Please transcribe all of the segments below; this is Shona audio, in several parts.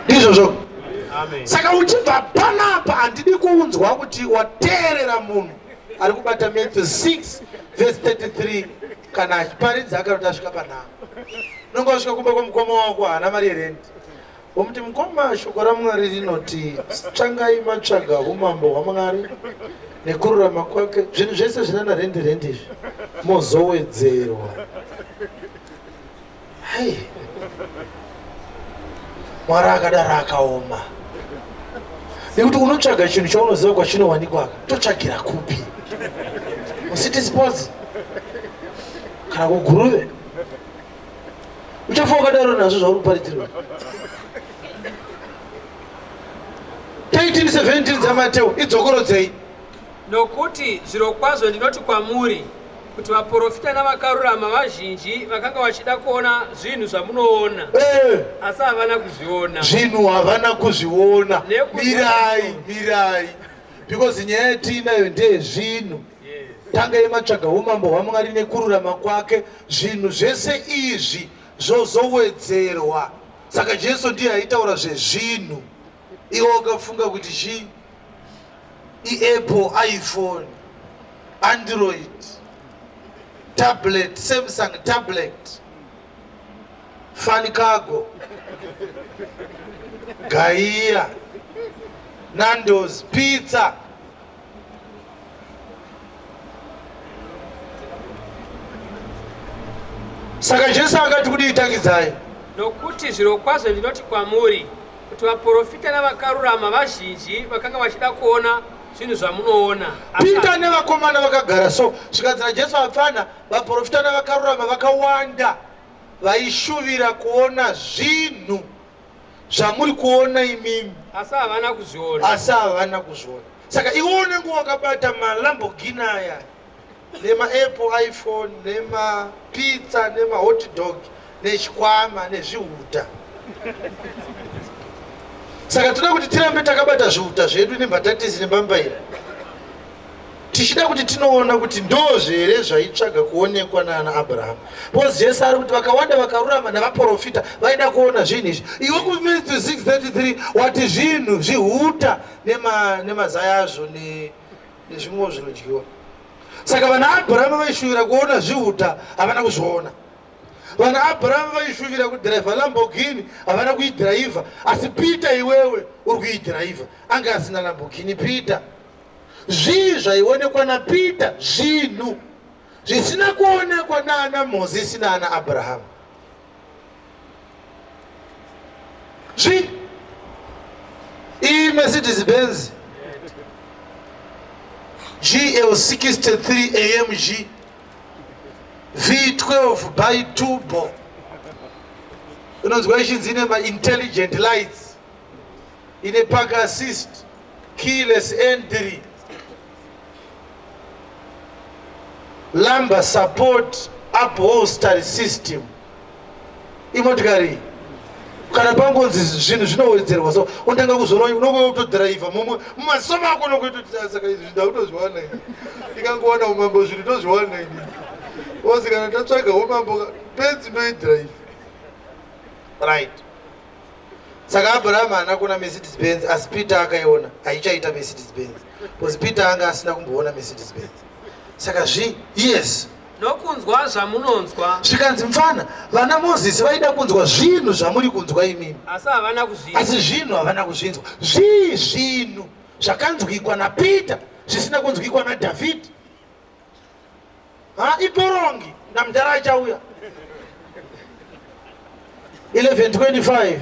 ndizvo. Saka uchibva panapa handidi kunzwa kuti wateerera munhu ari kubata Matthew 6 verse 33 kana achiparidza akaroti asvika panhamo. Unenge wasvika kumba kwamukoma wako haana mari yerendi. Womuti mukoma, shoko raMwari rinoti tsvangai matsvaga umambo hwaMwari nekururama kwake, zvinhu zvese zvinana rendi izvi mozowedzerwa. Hai, Mwari akadaro akaoma. Nekuti unotsvaga chinhu chaunoziva kwachinowanikwa totsvagira kupi? Mucity sports kana kuguruve? Uchafa wakadaro nazvo zvauri kuparidzirwa. 18:17 dzaMateo idzokorodzei. Nokuti zvirokwazvo ndinoti kwamuri kuti vaprofita navakarurama vazhinji vakanga vachida kuona zvinhu zvamunoona asi havana kuzviona. Zvinhu havana kuzviona. Mirai because nyaya yatinayo ndeyezvinhu. Tangai matsvaga umambo hwaMwari nekururama kwake, zvinhu zvese izvi zvozowedzerwa. Saka Jesu ndiye aitaura zvezvinhu. Iwe ukafunga kuti Apple, iPhone, Android, tablet, Samsung tablet, Fanicago, Gaia, Nando's, pizza. Saka Jesu akati kuti itangidzai. Nokuti zvirokwazvo ndinoti kwamuri kuti vaprofita navakarurama vazhinji vakanga vachida kuona zvinhu zvamunoona. Pita nevakomana vakagara so. Zvikadzira Jesu apfana, vaprofita navakarurama vakawanda vaishuvira kuona zvinhu zvamuri kuona imimi asi havana kuzviona. Saka iwe unenge wakabata maLamborghini aya nemaApple, iPhone, nemapizza, nemahotdog, nechikwama nezvihuta. Saka toda kuti tirambe takabata zvihuta zvedu nembatatisi nembambaira, tichida kuti tinoona kuti ndozvere zvaitsvaga kuonekwa naana Abraham. Because Jesu ari kuti vakawanda vakarurama navaprofita vaida kuona zvinhu izvi. Iwe kuMatthew 6:33 wati zvinhu zvihuta nemazayazvo nezvimwewo zvinodyiwa. Saka vana Abraham vaishuvira kuona zvihuta havana kuzviona. Vana Abraham vaishuvira kudhiraivha Lamborghini havana kuidhiraivha. Asi Peter iwewe uri kuidhiraivha. Anga asina Lamborghini Peter. Zvii zvaionekwa naPeter, zvinhu zvisina kuonekwa naana Mozisi naana Abraham. Zvii? Iyi Mercedes Benz GL63 AMG V12 by turbo inonzwa ichinzi ine ma-intelligent lights, ine park assist, keyless entry, lumbar support, upholstery system. Imotikari kana pangonzi zvinhu zvinowedzerwa so unotanga kuzoona unenge utodhiraivha mumasomo ako nokuitoti saka izvi zvida kutozviwana ini ndikangowana umambo zvinhu tozviwana ini ozi kana tatsvaga umambo penzi noidhiraivha right. Saka Abraham haana kuona Mercedes Benz, asi Peter akaiona haichaita Mercedes Benz because Peter anga asina kumboona Mercedes Benz. Saka yes, nokunzwa zvamunonzwa. Zvikanzi mfana vana Mozisi vaida kunzwa zvinhu zvamuri kunzwa imimi asi zvinhu havana kuzvinzwa. Zvinhu zvakanzwikwa naPeter zvisina kunzwikwa naDhavhidhi. Iporongi namudhara achauya. 11:25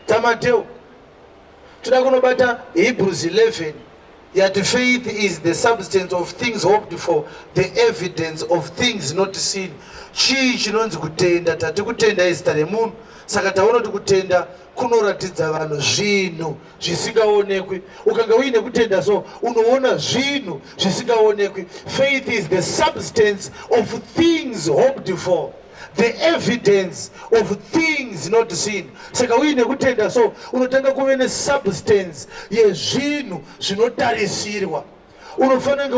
taMateo. Toda kunobata Hebrews 11 yet faith is the substance of things hoped for, the evidence of things not seen. Chii chinonzi kutenda? Tati kutenda izita remunhu. Saka taona kuti kutenda kunoratidza vanhu zvinhu zvisingaonekwi. Ukanga uine kutenda so unoona zvinhu zvisingaonekwi. Faith is the substance of things hoped for, the evidence of things not seen. Saka uine kutenda so unotanga kuve nesubstance yezvinhu zvinotarisirwa. Unofanira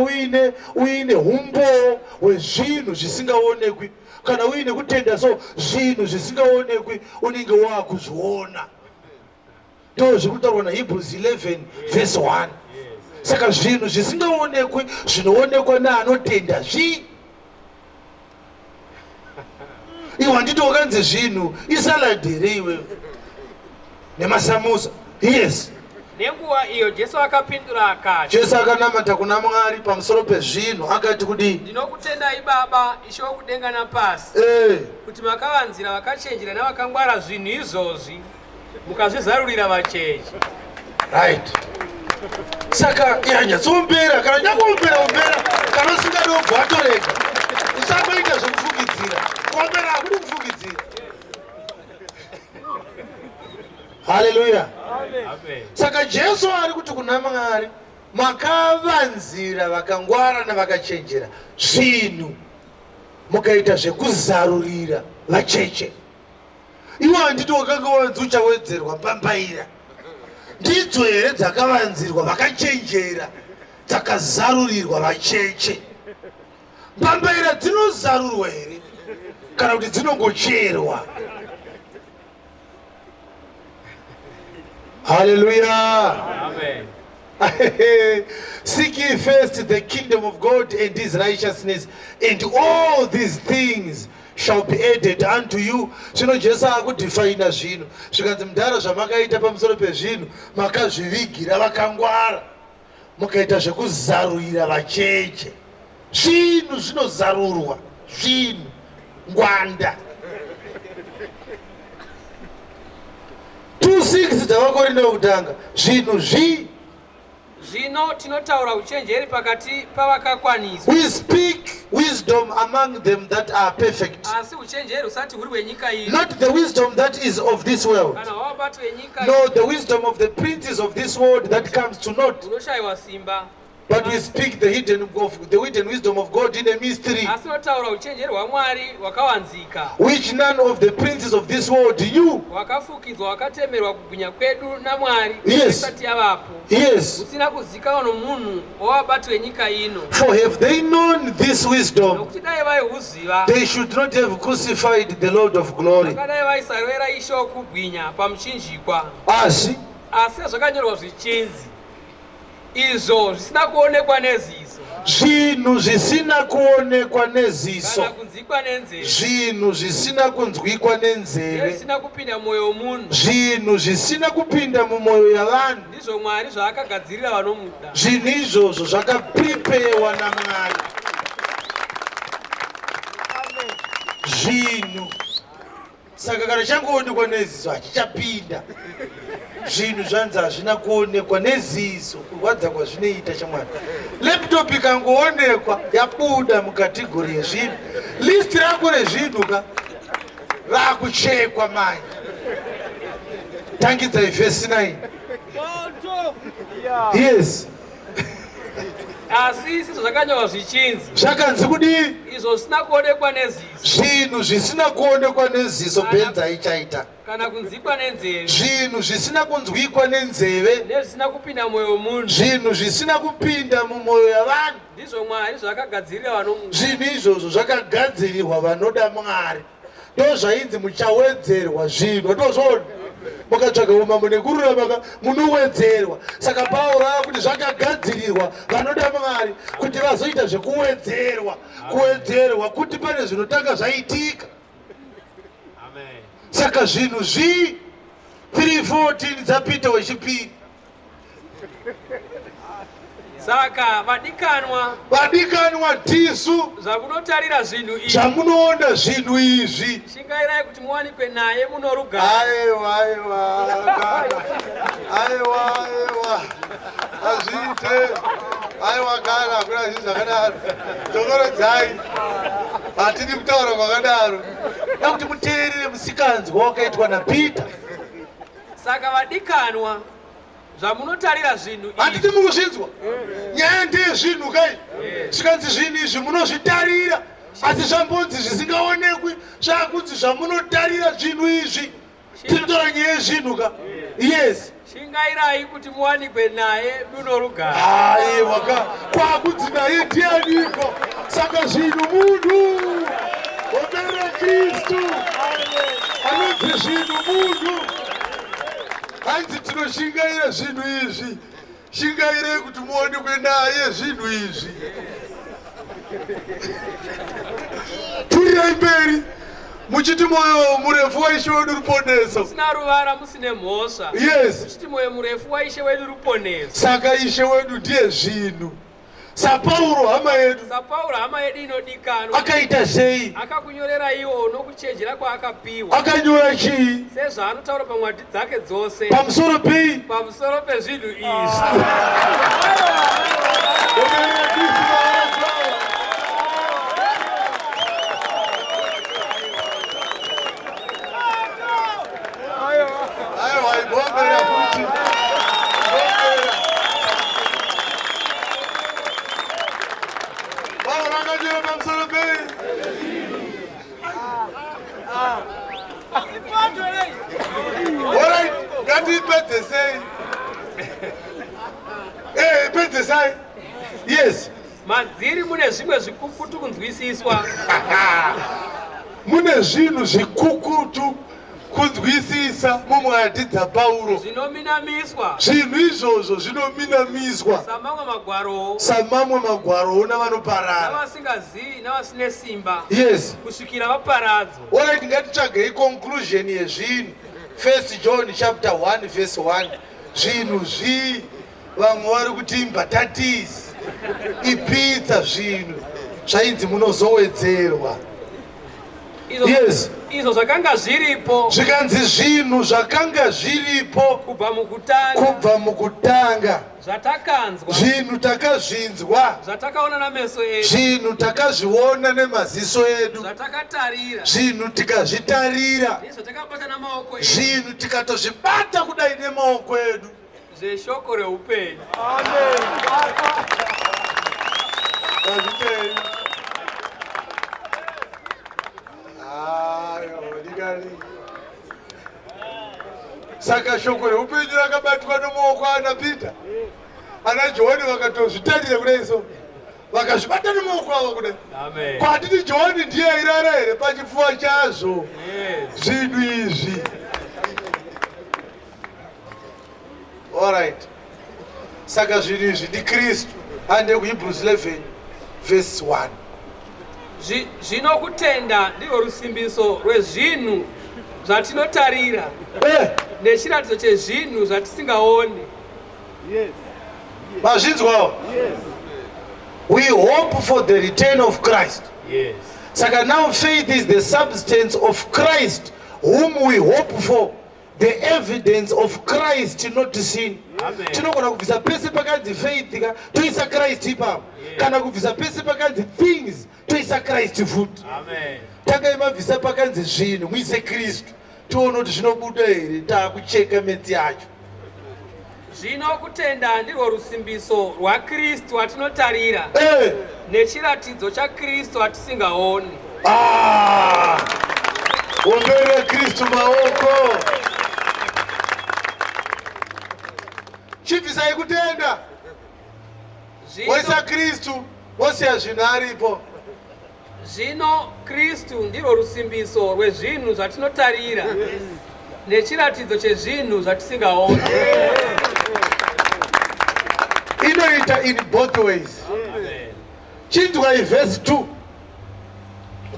uine umbo hwezvinhu zvisingaonekwi. Kana uine kutenda so zvinhu zvisingaonekwi unenge wakuzviona. ndozvikutaurwa naHebrews 11 verse 1. Saka zvinhu zvisingaonekwi zvinoonekwa naanotenda iwe handiti wakanzi zvinhu isaladi here iwewe nemasamusa. Yes, nenguva iyo Jesu akapindura akati, Jesu akanamata kuna Mwari pamusoro pezvinhu akati kudii? ndinokutendai Baba, Ishe wokudenga napasi, kuti makavanzira vakachenjera navakangwara zvinhu izvozvi mukazvizarurira vacheche. Right. Saka yanyatsombera kana nyakuombera kana usingadobva atorega usamboita zvekufukidzira. Kuombera hakudi kufukidzira. Haleluya. Amen. Saka Jesu ari kuti kuna Mwari makavanzira vakangwara navakachenjera zvinhu mukaita zvekuzarurira vacheche. Iwe handiti wakanga wanzi uchawedzerwa mbambaira. Ndidzo here dzakavanzirwa vakachenjera dzakazarurirwa vacheche. Mbambaira dzinozarurwa here kana kuti dzinongocherwa? Hallelujah. Amen. Seek ye first the kingdom of God and his righteousness, and all these things shall be added unto you. Zvino Jesu akudifaina zvinhu zvikanzi mudhara zvamakaita pamusoro pezvinhu makazvivigira vakangwara mukaita zvekuzarurira vacheche. Zvinhu zvinozarurwa, zvinhu ngwanda. 2:6 dzavakorinda vokutanga zvinhu zvino tinotaura uchenjeri pakati pavakakwaniswa. We speak wisdom among them that are perfect, asi uchenjeri usati huri hwenyika ino, not the wisdom that is of this world, kana hwavabati venyika no, the wisdom of the princes of this world that comes to naught, unoshayiwa simba. but we speak the hidden wisdom of God in a mystery, asi tinotaura uchenjeri hwaMwari hwakawanzika, which none of the princes of this world knew. hwakafukidzwa, hwakatemerwa kubwinya kwedu naMwari Yes. isati yavapo, Yes, usina kuzikanwa nomunhu wavabati venyika ino. for have they known this wisdom, Nokuti dai vaihuziva, they should not have crucified the Lord of glory. vakadai vaisarwera Ishe wokubwinya pamuchinjikwa. Asi Asi zvakanyorwa zvichinzi, izvo zvisina kuonekwa neziso, zvinhu zvisina kuonekwa neziso, kana kunzikwa nenzeve, zvinhu zvisina kunzwikwa nenzeve, zvisina kupinda mumwoyo womunhu, zvinhu zvisina kupinda mumwoyo yavanhu, ndizvo Mwari zvaakagadzirira vanomuda. zvinhu izvozvo zvakapripewa naMwari. Zvinhu saka kana changoonekwa neziso hachichapinda. Zvinhu zvanzi hazvina kuonekwa neziso, kurwadza kwazvinoita chaMwari. Laptop ikangoonekwa yabuda mukategori yezvinhu, list rako rezvinhu ka rakuchekwa mai. Tangidzai verse 9. Yes. Asi izvo zvakanyorwa zvichinzi, Zvakanzi kudii? izvo zvisina kuonekwa neziso, Zvinhu zvisina kuonekwa neziso benza ichaita. kana kunzikwa nenzeve, Zvinhu zvisina kunzwikwa nenzeve, nezvisina kupinda mumwoyo womunhu, zvinhu zvisina kupinda mumwoyo yavanhu, ndizvo Mwari zvaakagadzirira vanomuda. zvinhu izvozvo zvakagadzirirwa vanoda Mwari. Ndozvainzi muchawedzerwa zvinhu. Ndozvona mukatsvaga umambo nekururama munowedzerwa. Saka Pauro akuti zvakagadzirirwa vanoda Mwari kuti vazoita zvekuwedzerwa, kuwedzerwa kuti pane zvinotanga zvaitika. Amen. Saka zvinhu 3:14 dzapita wechipiri. Saka Vadikanwa tisu zvamunotarira zvinhu izvi, zvamunoona zvinhu izvi. shingairai kuti muwanikwe naye muno rugare. Aiwa azviite. Aiwa kana hakuna zvinhu zvakadaro. Tokorodzai hatidi kutaura kwakadaro. Nakuti muteerere musikanzwa wakaitwa naPeter. Saka vadikanwa zvamunotarira zvinhu izvi, Handiti mukuzvinzwa? Nyaya ndeyezvinhu kai? Zvikanzi zvinhu izvi munozvitarira, asi zvambonzi zvisingaonekwi zvakunzi zvamunotarira zvinhu izvi. Tinotaura nyaya yezvinhu ka? Yes. shingairai kuti muwanikwe naye muno rugare. Aiwa ka kwakunzi naye ndianiko? Saka zvinhu munhu omerera Kristu anonzi zvinhu munhu. hanzi tinoshingaira zvinhu izvi. Shingairei kuti muonekwe naye zvinhu izvi. Turirai mberi muchiti moyo murefu waishe wedu ruponeso. Musina ruvara musine mhosva. Yes. Muchiti moyo murefu waishe wedu ruponeso. Saka ishe wedu ndiye zvinhu. Sapauro hama yedu. Sapauro hama yedu inodikanwa. Akaita sei? Akakunyorera iwo nokuchenjera kwaakapiwa. Akanyora chii? Sezvaanotaura pamwadi dzake dzose. Pamusoro pei? Pamusoro pezvinhu izvi. Yes. Madziri mune zvimwe zvikukutu kunzwisiswa. Mune zvinhu zvikukutu kunzwisisa mumwadi dzaPauro. Zvinominamiswa. Zvinhu izvozvo zvinominamiswa. Samamwe magwaro navanoparara. Navasingazivi navasine simba. Yes. Kusvikira vaparadzwa. Alright, ngatitsvagei conclusion yezvinhu. 1 John chapter 1 verse 1. Zvinhu zvii vamwe vari kuti imbatatisi ipitsa zvinhu zvainzi munozowedzerwa. Yes. Izvo zvakanga zviripo. Zvikanzi zvinhu zvakanga zviripo kubva mukutanga. Zvatakanzwa. Zvinhu takazvinzwa. Zvatakaona nameso edu. Zvinhu takazviona nemaziso edu. Zvatakatarira. Zvinhu tikazvitarira. Zvatakabata namaoko edu. Zvinhu tikatozvibata kudai nemaoko edu. Zveshoko reupenyu. Amen. Saka shoko reupenyu rakabatwa nemaoko ana Peter. Ana Johani vakatozvitarira kudai so. Vakazvibata nemaoko avo kudai. Amen. Kwatiti Johani ndiye airara here pachipfuva chazvo. Zvinhu izvi. Alright. Saka zvinhu izvi ndi Kristu. Hande kuHebrews 11 verse 1. Zvino kutenda ndiro rusimbiso rwezvinhu zvatinotarira nechiratidzo chezvinhu zvatisingaoni. Mazvinzwawo? We hope for the return of Christ. Yes. Saka now faith is the substance of Christ whom we hope for, the evidence of Christ not seen. Tinogona kubvisa pese pakanzi faith ka toisa Christ ipapo. Kana kubvisa pese pakanzi things toisa Christ futi. Amen. Takaimabvisa pakanzi zvinhu muise Kristu. Tione kuti zvinobuda here taakucheka metsi yacho. Zvino kutenda ndirwo rusimbiso rwaKristu watinotarira nechiratidzo chaKristu watisingaoni. Ombere Kristu maoko. Chibvisai kutenda. Woisa Kristu wosiya zvinhu aripo. Zvino Kristu ndirwo rusimbiso rwezvinhu zvatinotarira nechiratidzo chezvinhu zvatisingaoni. Inoita in both ways. Chinzwa verse 2.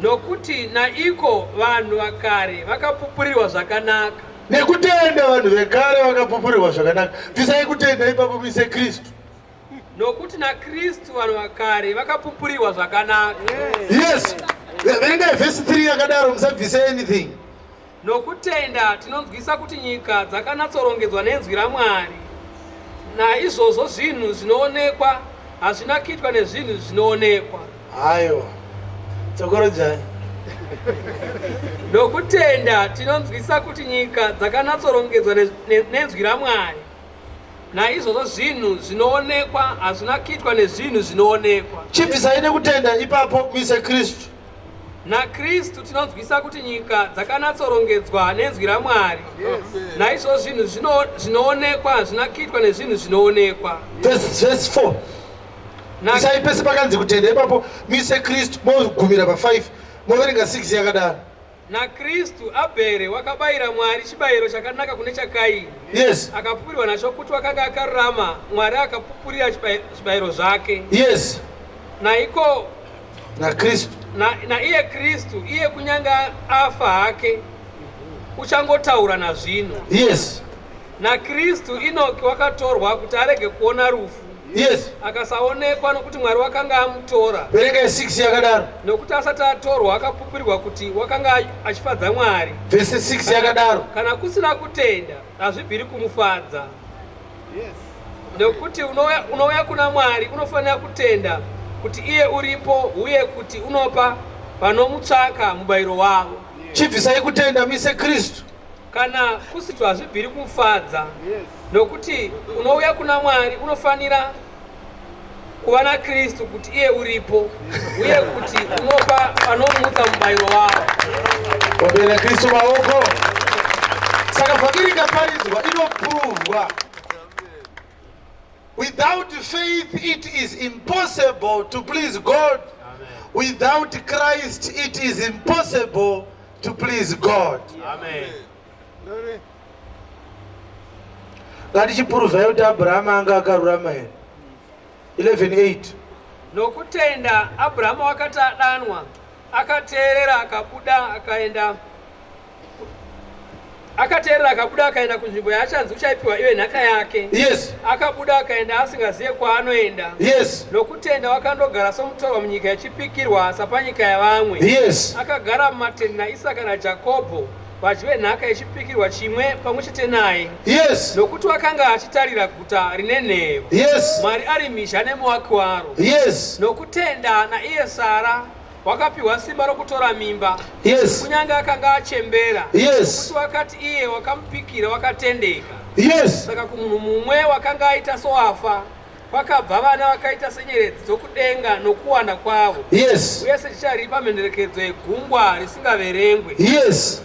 Nokuti naiko vanhu vakare vakapupurirwa zvakanaka. Nekutenda vanhu vekare vakapupurirwa zvakanaka. Bvisai kutenda ipapo muise Kristu. Nokuti naKristu vanhu vakare vakapupurirwa zvakanaka. Yes. Verengai verse 3 yakadaro musabvise anything. Nokutenda tinonzwisa kuti nyika dzakanatsorongedzwa nenzwi raMwari. Naizvozvo zvinhu zvinoonekwa hazvina kuitwa nezvinhu zvinoonekwa. Aiwa. Tsokorojai. Nokutenda tinonzwisa kuti nyika dzakanatsorongedzwa nenzwi raMwari. Naizvozvo zvinhu zvinoonekwa hazvina kuitwa nezvinhu zvinoonekwa. Chibvisai nekutenda ipapo muise Kristu. naKristu tinonzwisa kuti nyika dzakanatsorongedzwa nenzwi raMwari. Naizvo zvinhu zvinoonekwa zvinakuitwa nezvinhu zvinoonekwa. Verse 4. Isai pese pakanzi kutenda ipapo muise Kristu mogumira pa 5 moverenga 6 yakadaro. Na Kristu Abere wakabayira Mwari chibayiro chakanaka kune cha Kaini. Yes. Akapupuriwa nacho kuti wakanga akarurama, Mwari akapupurira chibayiro zvake. Yes. Na iko na Kristu na iye Kristu iye kunyanga afa hake uchangotaura na zvino. Yes. Na Kristu Inoki wakatorwa kuti arege kuona rufu. Yes. Akasaonekwa nokuti Mwari wakanga amutora. Verenge 6 yakadaro. Nokuti asati atorwa akapupurirwa kuti wakanga achifadza Mwari. Verse 6 yakadaro. Kana kusina kutenda hazvibviri kumufadza. Yes. Nokuti unouya kuna Mwari unofanira kutenda kuti iye uripo uye kuti unopa vanomutsvaka mubayiro wavo. Chibvisai kutenda mise Kristu. Kana kusitwa hazvibviri kumufadza. Nokuti unouya kuna Mwari unofanira kuva na Kristu kuti iye uripo uye kuti unopa vanomutsa mubayiro wavo. Wabela Kristu maoko. Saka vhangeri ikaparidzwa inopuruvwa. Without faith it is impossible to please God. Amen. Without Christ it is impossible to please God. Amen. Ngatichipuruvhai kuti Abrahama anga akarurama here. 11:8. Nokutenda Abrahamu wakati adanwa akateerera akabuda akaenda kunzvimbo yaachanzi uchaipiwa iwe nhaka yake. Yes. Akabuda akaenda asingaziye kwaanoenda. Yes. Nokutenda wakandogara somutorwa munyika yechipikirwa sapanyika yavamwe. Yes. Akagara mumatende naIsaka naJakobho vachive nhaka yechipikirwa chimwe pamwe chete naye. Yes. Nokuti wakanga achitarira guta rine nheyo. Yes. Mwari ari mhizha nemuwaki waro. Yes. Nokutenda naiye Sara wakapiwa simba rokutora mimba. Yes. Kunyanga akanga achembera. Yes. Kuti wakati iye wakamupikira wakatendeka. Yes. Saka kumunhu mumwe wakanga aita soafa kwakabva vana vakaita senyeredzi dzokudenga nokuwanda kwavo. Yes. Uye sechichari pamhenderekedzo yegungwa risingaverengwe. Yes.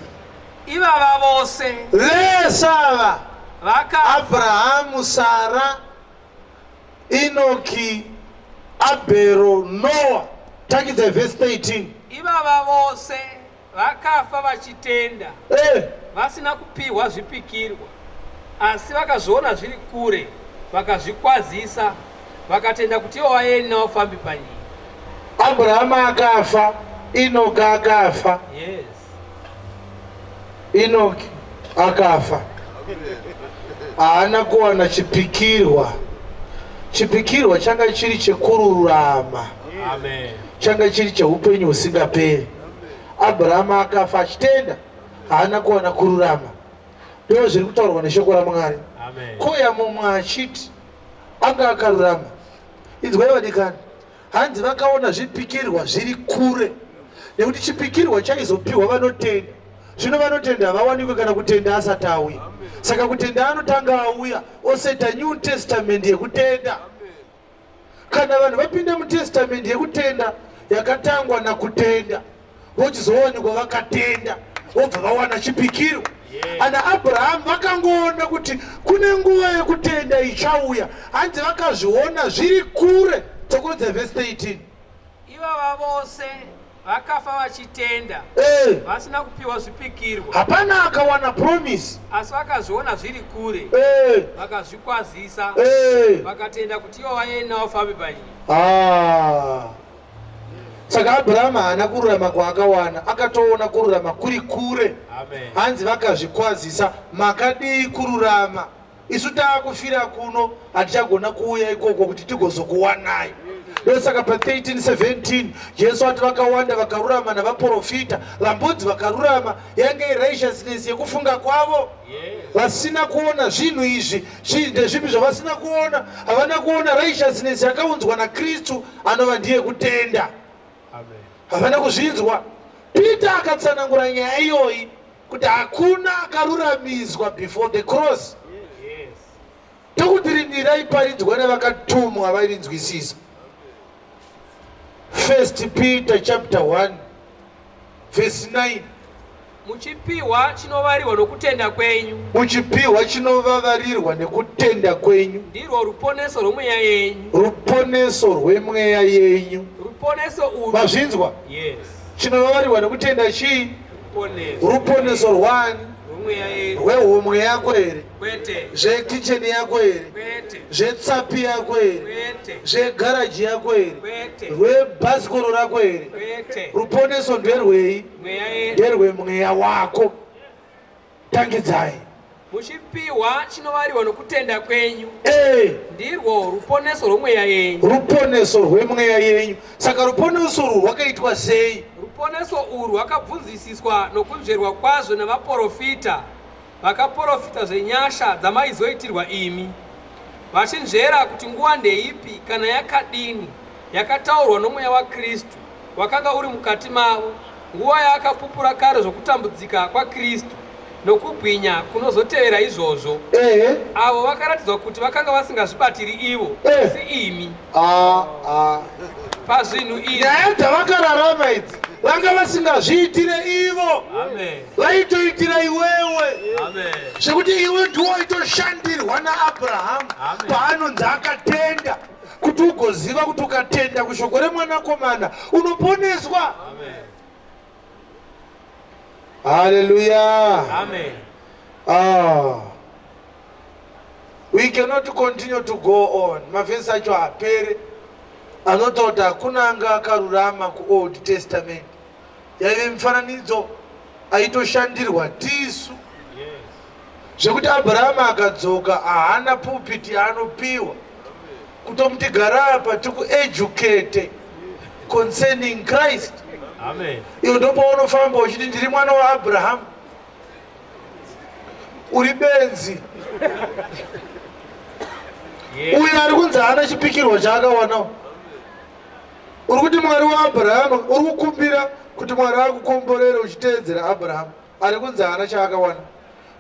Ivava vose Lesava vaka Abrahamu, Sara, Enoki, Abero, Noah. Takidza verse 13. Ivava vose vakafa vachitenda. Vasina kupiwa zvipikirwa. Asi vakazviona zviri kure, vakazvikwazisa, vakatenda kuti ivo vaeni navafambi panyika. Abrahamu akafa, Enoki akafa. Yes. Enoki akafa. Haana kuwana chipikirwa. Chipikirwa changa chiri chekururama. Amen. Changa chiri cheupenyu husingaperi. Abrahamu akafa achitenda, haana kuwana kururama. Ndizvo zviri kutaurwa neshoko raMwari. Amen. Koya mumwe achiti anga akarurama. Inzwai vadikani, hanzi vakaona zvipikirwa zviri kure, nekuti chipikirwa chaizopiwa vanotenda. Zvino vanotenda havawanikwe kana kutenda asati auya. Saka kutenda anotanga auya oseta New Testament yekutenda. Kana vanhu vapinda muTestament yekutenda yakatangwa nakutenda, vochizowanikwa vakatenda, vobva vawana chipikirwa. Ana Abrahamu vakangoona kuti kune nguva yekutenda ichauya, hanzi vakazviona zviri kure. Tokodza verse 13. Ivava vose vakafa vachitenda, vasina kupiwa zvipikirwa. Hapana akawana promise, asi vakazviona zviri kure, vakazvikwazisa, vakatenda kuti ivo vaeni navafambi panyika. Saka Abrahamu haana kururama kwaakawana, akatoona kururama kuri kure. Amen. Hanzi vakazvikwazisa, makadii kururama? Isu taakufira kuno, hatichagona kuuya ikoko kuti tigozokuwanai. Ndosaka pa 13:17 Jesu ati vakawanda vakarurama navaprofita, vambudzi vakarurama yange righteousness yekufunga kwavo. Vasina kuona zvinhu izvi, ndezvipi zvavasina kuona? Havana kuona righteousness yakaunzwa naKristu anova ndiye kutenda. Havana kuzvinzwa. Peter akatsanangura nyaya iyoyi kuti hakuna akaruramiswa before the cross. Tokuti rindirai paridzwa nevakatumwa vairinzwisisa. 1 Peter chapter 1 verse 9. Muchipiwa chinovariwa nokutenda kwenyu. Muchipiwa chinovavarirwa nekutenda kwenyu. Ndirwo ruponeso rwemweya yenyu. Ruponeso rwemweya yenyu. Ruponeso urwu. Mazvinzwa? Yes. Chinovavarirwa nekutenda chii? ruponeso rwani rwehomwe yako here, kwete zvekicheni yako here, kwete zvetsapi yako here, kwete zvegaraji yako here, kwete rwebhasikoro rako here. kwete Ruponeso nderwei? mweya yedu Nderwemweya wako. Tangidzai. muchipiwa chinovariwa nokutenda kwenyu ndirwo ruponeso rwomweya yenyu. Ruponeso rwemweya yenyu. Saka ruponeso urwu rwakaitwa sei? ruponeso urwu rwakabvunzisiswa nokunzverwa kwazvo navaprofita vakaprofita zvenyasha dzamaizoitirwa imi, vachinzvera kuti nguva ndeipi kana yakadini yakataurwa nomweya waKristu wakanga uri mukati mavo, nguva yaakapupura kare zvokutambudzika kwaKristu nokubwinya kunozotevera izvozvo. Avo vakaratidzwa kuti vakanga vasingazvibatiri ivo asi imi. Pazvinhu izvi nyaya dzavakararama idzi vanga vasingazviitire ivo, vaitoitira iwewe, zvekuti iwe ndiwo waitoshandirwa naAbhurahama paanonzi akatenda, kuti ugoziva kuti ukatenda kushoko remwanakomana unoponeswa. Hallelujah. Amen. We cannot continue to go on. Mavhesi acho hapere anotaura kuti hakuna anga akarurama kuOld Testament. Yaive mifananidzo aitoshandirwa tisu, zvekuti Abhurahama akadzoka haana pulpiti yaanopiwa kutomuti gara apa tikueducate concerning Christ. Iwe ndopaunofamba uchiti ndiri mwana waAbhurahama, uri benzi. Uyu ari kunzi haana chipikirwa chaakawanawo. Uri kuti Mwari waAbhurahama, uri kukumbira kuti Mwari akukomborere uchiteedzera Abhurahama, ari kunzi haana chaakawana.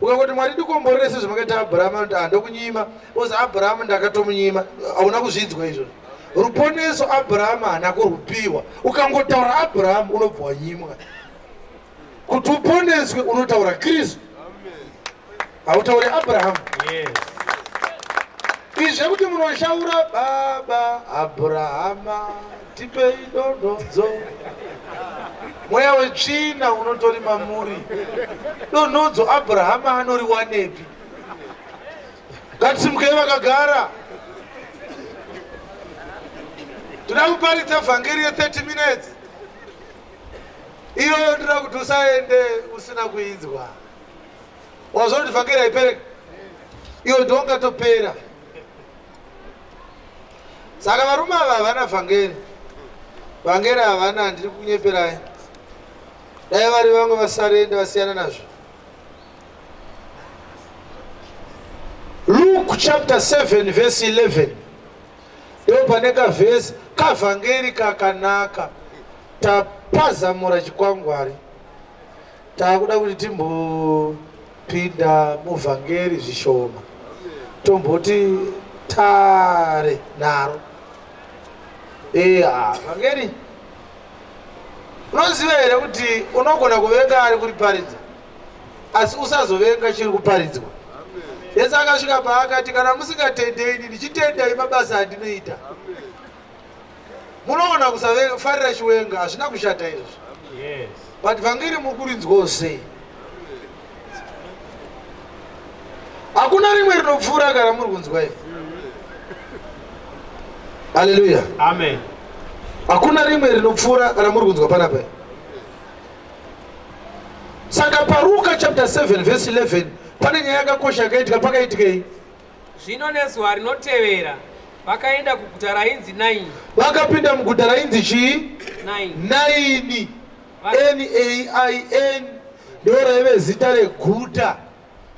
Ukangoti Mwari ndikomborere sezvamakaita Abhurahama, kuti handokunyima, ozi Abhurahama ndakatomunyima, hauna kuzvidzwa izvozvo. Ruponeso Abhurahama haana kurupiwa. Ukangotaura Abhurahama unobva wanyimwa. Kuti uponeswe unotaura Kristu, hautauri Abhurahama. Izvi zvekuti munoshaura baba Abhurahama tipei donhodzo, mweya wetsvina unotori mamuri. Donhodzo Abhurahama anoriwanepi? Ngatisumukei vakagara. Toda kuparidza vhangeri ye30 minutes. Iyoyo toda kuti usaende usina kuinzwa. Wazwa kuti vhangeri haipereka? Iyo ndongatopera. Saka varume ava havana vhangeri. Vhangeri havana, handiri kunyeperai. Dai vari vamwe vasarenda vasiyana nazvo. Luke chapter 7 verse 11. Ndo pane kavhesi kavhangeri kakanaka. Tapazamura chikwangwari. Takuda kuti timbopinda muvhangeri zvishoma. Tomboti tare naro. Vhangeri. Unoziva here kuti unogona kuvenga ari kuriparidza, asi usazovenga chiri kuparidzwa. Yesu akasvika paakati kana musingatendei ndichitendai mabasa andinoita. Munoona kusafarira chiwenga hazvina kushata izvo. But vhangeri muri kurinzwawo sei? Hakuna rimwe rinopfuura kana muri kunzwa izvi. Hallelujah. Amen. Hakuna rimwe rinopfuura kana muri kunzwa panapa. Saka paRuka chapter 7 verse 11 pane nyaya yakakosha yakaitika. Pakaitikei? Zvino nezuva rinotevera vakaenda kuguta rainzi Naini. Vakapinda muguta rainzi chii? Naini. Nain ndiro raive zita reguta.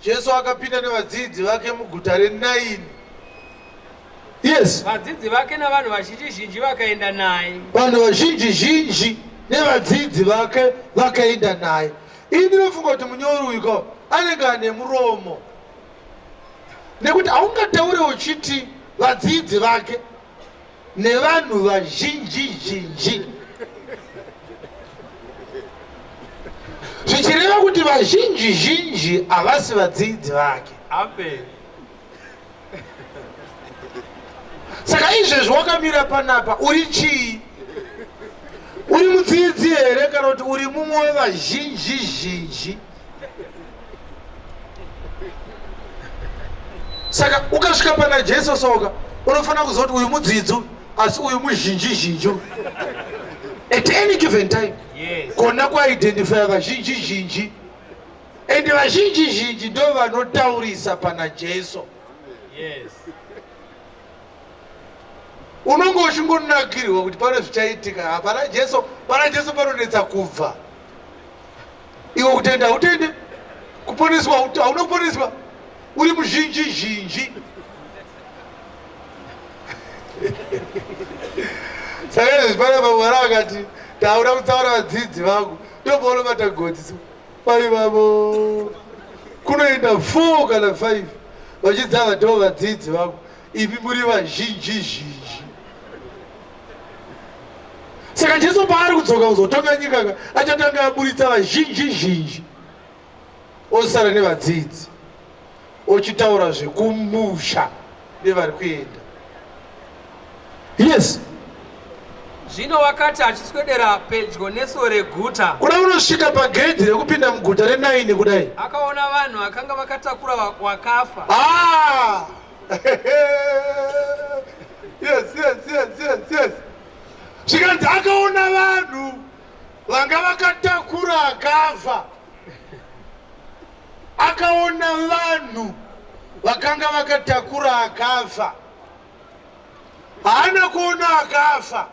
Jesu akapinda nevadzidzi vake muguta reNaini. Yes. Vadzidzi vake navanhu vazhinji vakaenda naye. Vanhu vazhinji nevadzidzi vake vakaenda naye. Ini ndinofunga kuti munyori uyu anenge ane muromo, nekuti haungataure uchiti vadzidzi vake nevanhu vazhinji. Zvichireva kuti vazhinji havasi vadzidzi vake. Amen. Saka izvezvi wakamira panapa uri chii? Uri mudzidzi here kana kuti uri mumwe wevazhinji zhinji. Saka ukasvika pana Jesu soka unofanira kuziva kuti uyu mudzidzi asi uyu muzhinji zhinji. At any given time. Yes. Kona kuidentify vazhinji zhinji. Ende vazhinji zhinji ndo vanotaurisa pana Jesu. Yes. Unongo uchingonakirwa kuti pane zvichaitika pana Jesu panonetsa kubva. Iwe kutenda utende, kuponeswa hauna kuponeswa, uri muzhinji zhinji. Saka izvi pana mavara akati taura kutsaura vadzidzi vangu ndopaunobata godzi pai vavo kunoenda 4 kana 5 vachidzava ndo vadzidzi vangu ivi muri vazhinji zhinji. Saka Jesu paari kudzoka kuzotonga nyika achatanga aburitsa vazhinji zhinji osara nevadzidzi ochitaura zvekumusha nevari kuenda. Yes. Zvino wakati achiswedera pedyo nesuo reguta, kuda unosvika pagedhi rekupinda muguta re9 kudai akaona vanhu vakanga vakatakura wakafa. Yes. Zvikanzi akaona vanhu vanga vakatakura akafa. Akaona vanhu vakanga vakatakura akafa. Haana kuona akafa.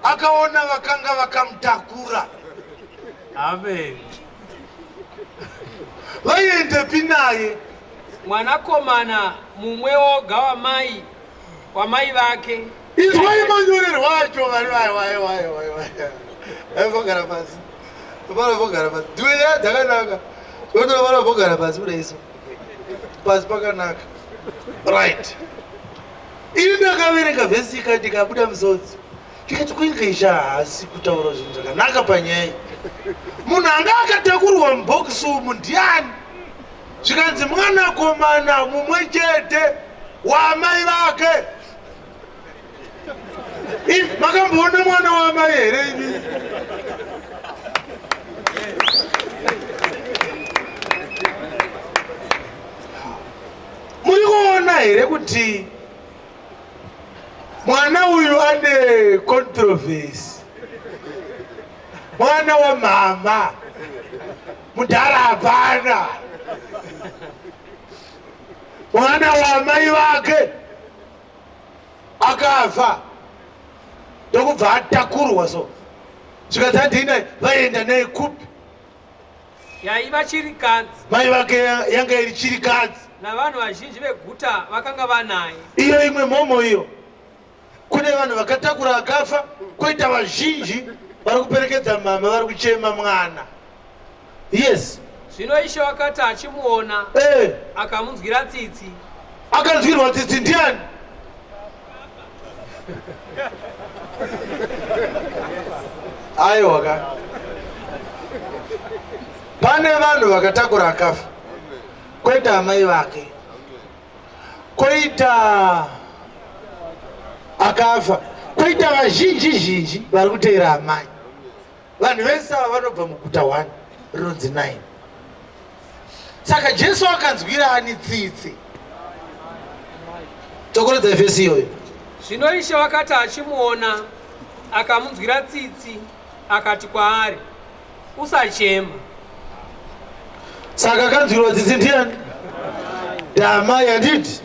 Akaona vakanga vakamutakura. Amen. Vaiendepi naye? Mwanakomana mumwe woga wamai vake. Izwai manyorerwa acho vogara pasi. Vogara pasi. Ndiwe dzakanaka. Vogara pasi kudaiso. Pasi pakanaka. Right. Ini ndakaverenga vhesi ikati ikabuda musodzi. Tikati kuingaisha hasi kutaura zvinhu zvakanaka panyaya. Munhu anga akatakurwa mubhokisi umu ndiani? Zvikanzi mwanakomana mumwe chete wamai vake. Makamboona mwana wamai here imi? Muri kuona here kuti mwana uyu ane controversy. Mwana wa mama mudhara hapana. Mwana wa mai vake akafa ndokubva atakurwa so. Zvikanzi handina vaenda naye kupi? Yaiva chirikadzi. Mai vake yanga iri chirikadzi. Navanhu vazhinji veguta vakanga vanaye. Iyo imwe mhomo iyo. Kune vanhu vakatakura akafa, koita vazhinji vari kuperekedza mama vari kuchema mwana. Yes. Zvino Ishe wakati achimuona akamunzwira tsitsi. Akanzwirwa tsitsi ndiani? Aiwa ka. Pane vanhu vakatakura akafa. Koita amai vake. Koita akafa. Koita vazhinji zhinji vari kuteera amai. Vanhu vese ava vanobva muguta 1 rinonzi 9. Saka Jesu akanzwira ani tsitsi. Tokoredza vhesi iyoyo. Zvino Ishe wakati achimuona akamunzwira tsitsi akati kwaari, usachema. Saka akanzwirwa tsitsi ndiani? Amai handiti?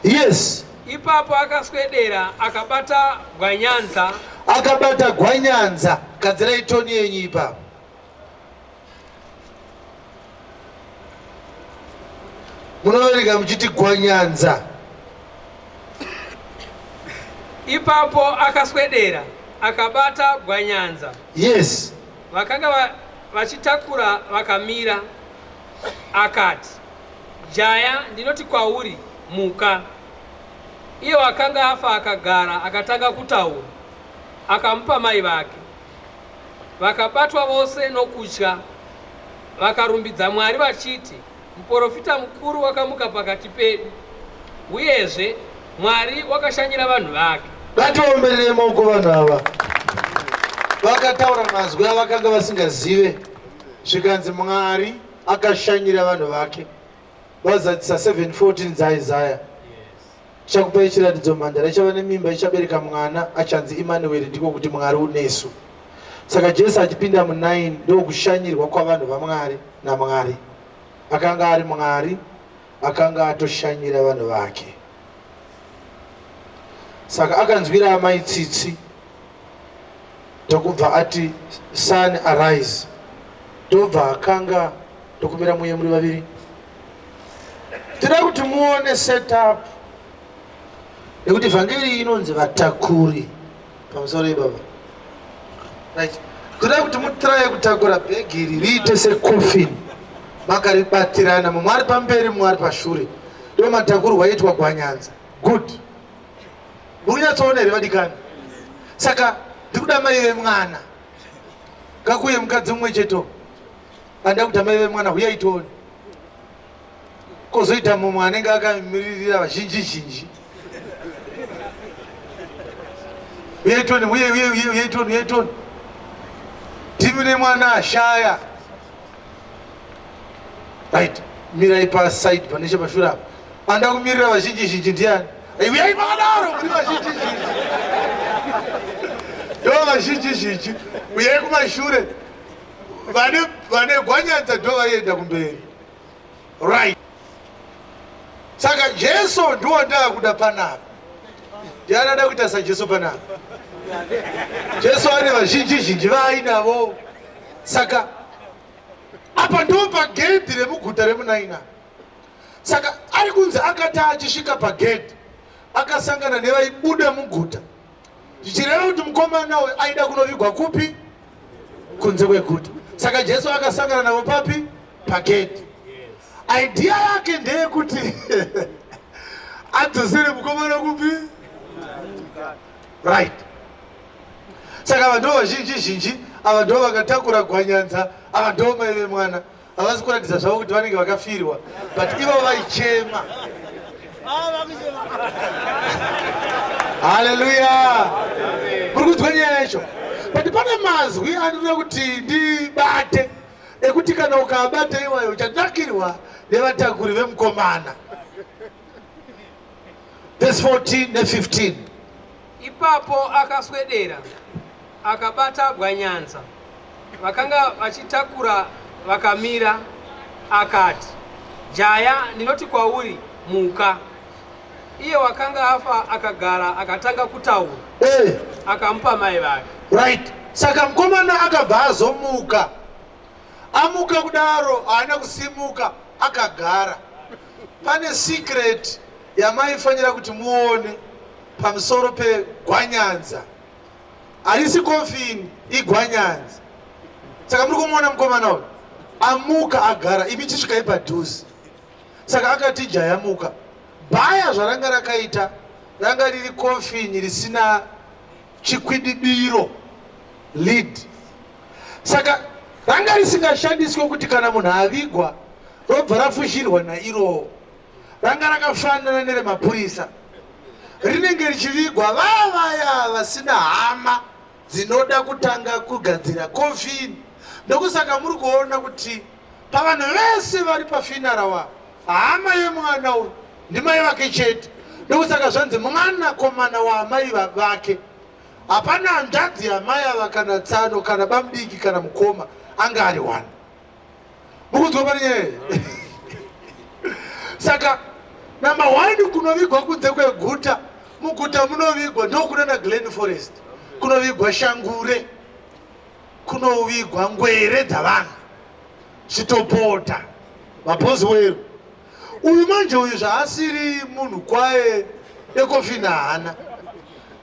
Yes. Ipapo akaswedera akabata gwanyanza. Akabata gwanyanza. Gadzirai toni yenyu ipapo. Munovereka muchiti gwanyanza. Ipapo akaswedera akabata gwanyanza. Yes. Vakanga vachitakura vakamira. Akati, jaya ndinoti kwauri muka. Iye wakanga afa akagara akatanga kutaura. Akamupa mai vake. Vakabatwa vose nokutya. Vakarumbidza Mwari vachiti, muprofita mukuru wakamuka pakati pedu. Uyezve Mwari wakashanyira vanhu vake. Ngatiomberere maoko vanhu ava. vakataura mazwi avakanga vasingazive, zvikanzi Mwari akashanyira vanhu vake. Vazadzisa 7:14 dzaIsaya. Chakupai chiratidzo, mhandara ichava nemimba ichabereka mwana achanzi Emmanuel, ndiko kuti Mwari unesu. Saka Jesu achipinda mu9 ndokushanyirwa kwavanhu vaMwari naMwari. Akanga ari Mwari, akanga atoshanyira vanhu vake. Saka akanzwira amai tsitsi ndokubva ati son arise, ndobva akanga ndokumira muye muri vaviri. Tinoda kuti muone setup nekuti vhangeri inonzi vatakuri pamusoro ibaba. Right. Tinoda kuti mutiraye kutakura bhegi iri riite secoffin, makaribatirana, mumwe ari pamberi mumwe ari pashure. Ndo matakurwa aitwa Gwanyanza. Good. Munyatsoona here vadikani. Saka ndikuda mai vemwana ngakuye mukadzi mumwe cheto, anda kuti mai vemwana huyaitoni, kozoita mumwe anenge akamiririra vazhinji zhinji. Uyaitoni, uyaitoni, timine mwana ashaya. Right, mirai paside paneshe pashure apa. Anda kumirira vazhinji zhinji ndiani? Uyai makadaro muri vazhinji zhinji. Ndo vazhinji zhinji. Uyai kumashure. Vane Gwanyanza ndo vaienda kumberi. Right. Saka Jesu ndo ndakuda panapa. Ndiani ada kuita saJesu panapa? Jesu ane vazhinji zhinji vainavo. Saka apa ndo pagedhi remuguta remunaina. Saka ari kunzi akati achisvika pagedhi akasangana nevaibuda muguta, zvichireva kuti mukomana uyu aida kunovigwa kupi? Kunze kweguta. Saka Jesu akasangana navo papi? Pagedhi. Idea yake ndeyekuti adzosere mukomana kupi? Right. Saka ava ndo vazhinji zhinji, ava ndo vakatakura Gwanyanza, ava ndo mai vemwana. Havasi kuratidza zvavo kuti vanenge vakafirwa, but ivo vaichema. Haleluya. Muri kunzwa nyaya yacho? But pane mazwi anoda kuti ndibate ekuti kana ukaabata iwayo uchanakirwa nevatakuri vemukomana. Verse 14 ne15. Ipapo akaswedera akabata Gwanyanza, vakanga vachitakura vakamira, akati, jaya, ndinoti kwauri, muka. Iye wakanga afa akagara akatanga kutaura. Akamupa mai vake. Right. Saka mukomana akabva azomuka. Amuka kudaro, haana kusimuka, akagara. Pane secret yamaifanira kuti muone pamusoro peGwanyanza. Harisi coffin, iGwanyanza. Saka muri kumuona mukomana uyu amuka agara, imi chisvika ipadhuze. Saka akati jaya muka. Bhaya zvaranga rakaita ranga riri coffin risina chikwidibiro, lid. Saka ranga risingashandiswe kuti kana munhu avigwa robva rafushirwa nairo. Ranga rakafanana neremapurisa, rinenge richivigwa vaya vasina hama dzinoda kutanga kugadzira coffin. Ndokusaka muri kuona kuti pavanhu vese vari pafinara hama yemwana uyu ndimai vake chete. Ndokusaka zvanzi mwanakomana waamai vake. Hapana hanzvadzi yamai ava kana tsano kana bamudiki kana mukoma anga ari one. Mukunzwa pari? Saka number 1 kunovigwa kunze kweguta. Muguta munovigwa ndokunana Glen Forest, kunovigwa Shangure, kunovigwa ngwere dzavanhu, Chitopota, Mabhozweru. Uyu manje uyu zvaasiri munhu kwaye ekofina hana.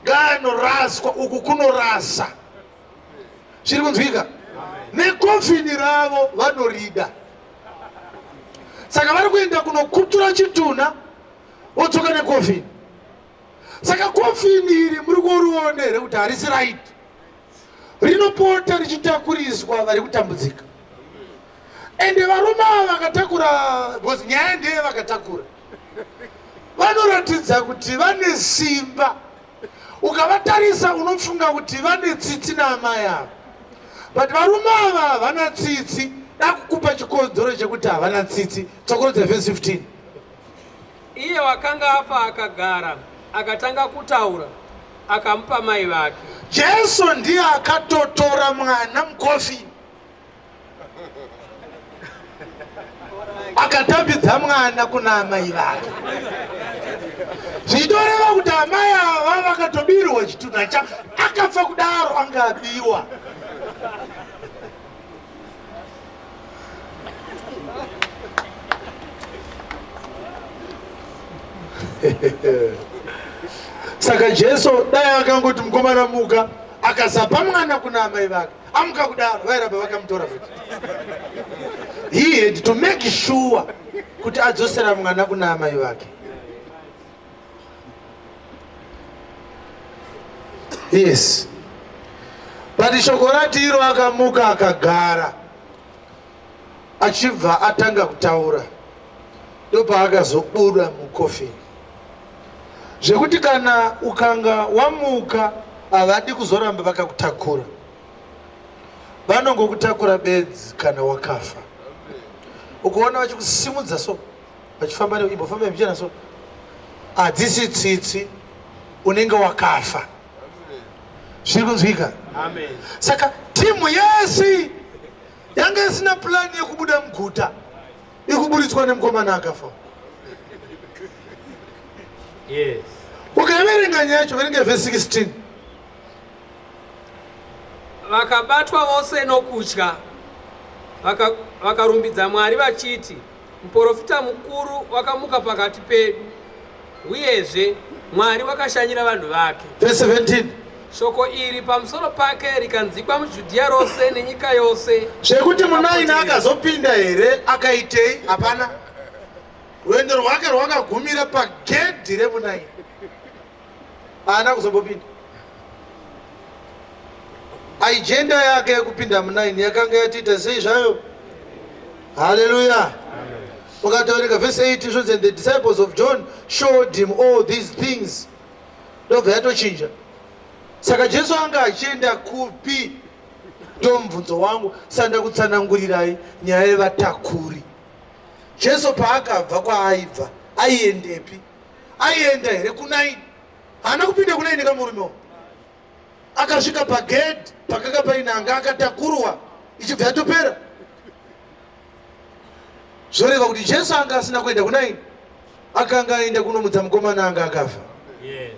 Nganoraswa, uku kunorasa. Zviri kunzwika? Nekofini ravo vanorida. Saka vari kuenda kunokutura chitunha wodzoka nekofini. Saka kofini iri muri kurione rekuti harisi right. Rinopota richitakuriswa vari kutambudzika. Ende varume ava vakatakura, because nyaya ndeye vakatakura, vanoratidza kuti vane simba ukavatarisa unofunga kuti vane tsitsi naamai avo, but varume ava vana tsitsi. Dakukupa chikodzero chekuti havana tsitsi. Tsokorodza verse 15. Iye wakanga afa akagara akatanga kutaura akamupa mai vake. Jesu ndiye akatotora mwana mukofi akatambidza mwana kuna amai vake. Zvitoreva kuti amai ava vakatobirwa chitunha cha akafa kudaro angabiwa. Saka Jesu dai akangoti mukomana muka akazapa mwana kuna amai vake amuka kudaro vairamba vakamutora futi. He had to make sure kuti adzosera mwana kuna amai vake. Yes. But shoko rati iro akamuka akagara achibva atanga kutaura ndopa akazobuda mukofini. Zvekuti kana ukanga wamuka havadi kuzoramba vakakutakura, vanongokutakura bedzi kana wakafa. Ukaona vachikusimudza so vachifamba imbofamba mchana so hadzisi tsitsi, unenge wakafa. Zviri kunzwika? Amen. Saka timu yese yanga isina plani yekubuda muguta ikuburitswa nemukomana akafa. Yes. Ukaverenga nyacho verenge verse 16. Vakabatwa vose nokutya vakarumbidza Mwari vachiti, muprofita mukuru wakamuka pakati pedu, uyezve Mwari wakashanyira vanhu vake. Verse 17. Shoko iri pamusoro pake rikanzikwa muJudhea rose nenyika yose. Zvekuti munaini akazopinda here akaitei? Hapana. Rwendo rwake rwakagumira pagedhi remunaini. Haana kuzombopinda. Ajenda yake yekupinda munaini yakanga yatiita sei zvayo? Hallelujah. Ukataurika verse 8 shows, and the disciples of John showed him all these things. Ndobva yatochinja. Saka Jesu anga achienda kupi? Ndomubvunzo wangu. Sanda kutsanangurirai nyaya yevatakuri. Jesu paakabva kwaaibva aiendepi? Aienda here kunaini? Haana kupinda kunaini kamurume. Akasvika pagedhi pakanga painanga akatakurwa ichibva yatopera. Zvoreva kuti Jesu anga asina kuenda kunaini, akanga aenda kunomudza mukomana anga akafa. Yes.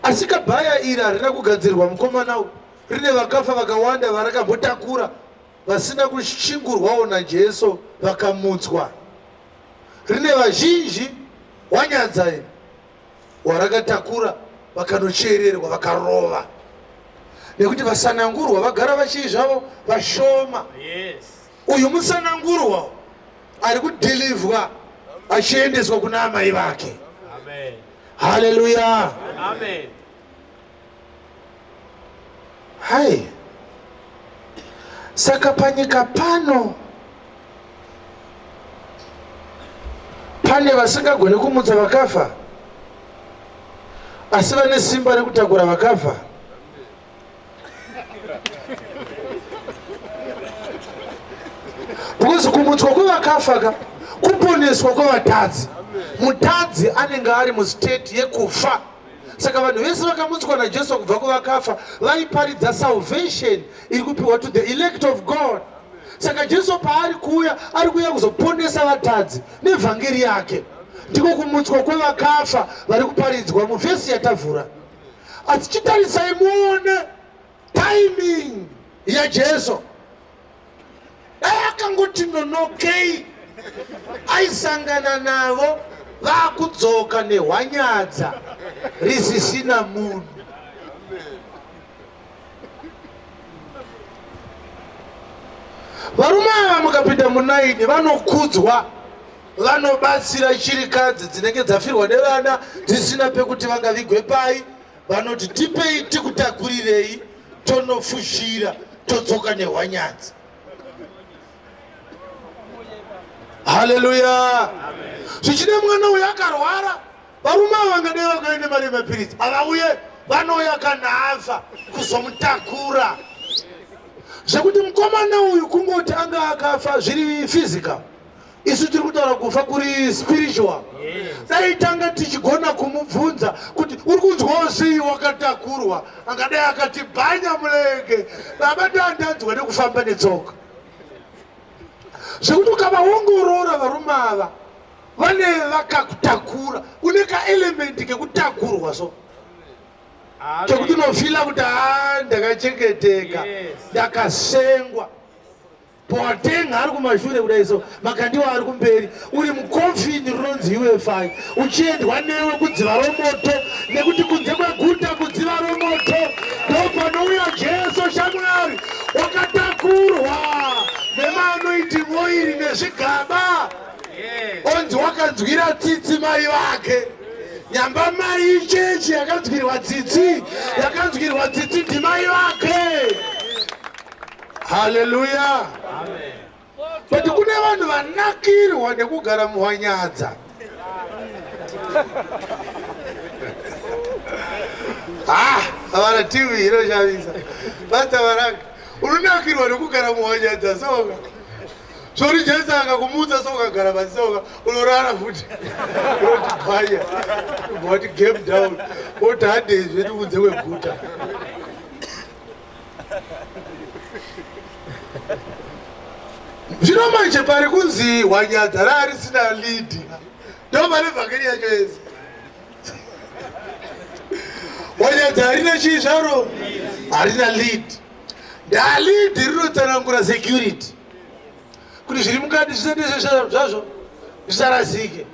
Asi kabhaya iri harina kugadzirwa mukomana uyu, rine vakafa vakawanda varakambotakura vasina kushingurwawo naJesu vakamutswa. Rine vazhinji wanyadza warakatakura vakanochererwa vakarova nekuti vasanangurwa vagara vachii zvavo vashoma. Yes. Uyu musanangurwa ari kudhilivhwa achiendeswa kuna amai vake. Amen. Hallelujah. Amen. Hai. Saka panyika pano pane vasingagone kumutsa vakafa asi vane simba rekutakura vakafa. Because kumutswa kwevakafa kuponeswa kwevatadzi. Mutadzi anenge ari mustate yekufa. Saka vanhu vese vakamutswa naJesu kubva kuvakafa vaiparidza salvation iri kupiwa to the elect of God. Saka Jesu paari kuuya ari kuuya kuzoponesa vatadzi nevhangeri yake. Ndiko kumutswa kwevakafa vari kuparidzwa muvhesi yatavhura. Asi chitarisai muone timing yaJesu. Akangoti nonokei aisangana navo vakudzoka nehwanyadza risisina munhu. Varume ava mukapinda munaini vanokudzwa, vanobatsira chirikadzi dzinenge dzafirwa nevana dzisina pekuti vangavigwe pai. Vanoti tipei tikutakurirei tonofushira todzoka nehwanyadza. Hallelujah. Zvichine mwana uyu akarwara, varume ava vangadai vakaenda mari yemapiritsi, havauye vanouya kana afa kuzomutakura, zvekuti mukomana uyu kungoti anga akafa zviri physical, isu tiri kutaura kufa kuri spiritual. Dai tanga tichigona kumubvunza kuti uri kunzwawo sei wakatakurwa, angadai akati bhanya mulenge, baba ndandanzwa nekufamba netsoka. Zvekuti ukavaongorora varume ava vane vakakutakura, une kaelementi kekutakurwa so chekuti unofila kuti ndakachengeteka, ndakasengwa. Poatenga ari kumashure kudai so, makandiwa ari kumberi, uri mukomfini rinonzi UFI, uchiendwa newe kudziva romoto, nekuti kunze kweguta kudziva romoto ndopanouya Jesu shamwari wakatakurwa nemanoiting oil nezvigaba. Onzi wakanzwira tsitsi mai vake, nyamba mai ichechi yakanzwirwa tsitsi, yakanzwirwa tsitsi ndimai vake. Hallelujah. Amen. But kune vanhu vanakirwa nekugara muhwanyadza. Avana TV inoshavisa. Basta varanga, unonakirwa nekugara muhwanyadza soka. Zvori Jesu akakumudza soka gara pasi soka, unorara futi. Unoti bhaya, unoti game down, woti hade zvedu kunze kweguta. Zvino manje pari kunzi hwanyadza rarisina lead. Ndo pane vhakeri yacho yese. Hwanyadza harina chii zvaro? Harina lead. Lead rinotsanangura security. Kuti zviri mukati zvisendese zvazvo zvisarazike.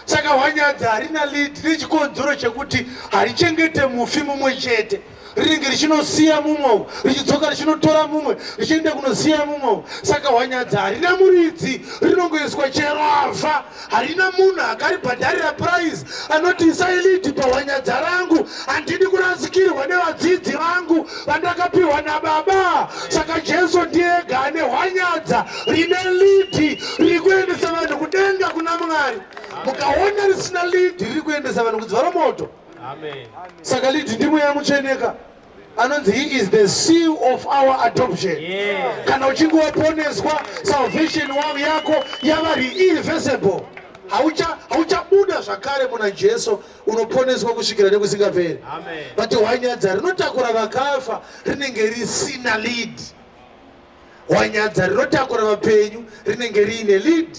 Saka hwanyadza harina lead nechikonzero chekuti harichengete mufi mumwe chete. Rinenge richinosiya mumwe, richidzoka richinotora mumwe, richienda kunosiya mumwe. Saka hwanyadza harina muridzi, rinongoiswa chero afa. Harina munhu akaribhadharira prize anoti isailidi pahwanyadza rangu, handidi kurasikirwa nevadzidzi vangu vandakapiwa nababa. Saka Jesu ndiye ega ane hwanyadza rine lidi riri kuendesa vanhu kudenga kuna Mwari. Mukaona risina lidi riri kuendesa vanhu kudziva romoto. Amen. Saka lidi ndimo yamucheneka. Anonzi he is the seal of our adoption. Kana uchinge waponeswa, salvation yako yava irreversible. Hauchabuda zvakare muna Jesu, unoponeswa kusvikira nekusingaperi. Amen. But hwanyadza rinotakura vakafa rinenge risina lead. Hwanyadza rinotakura vapenyu rinenge riine lead.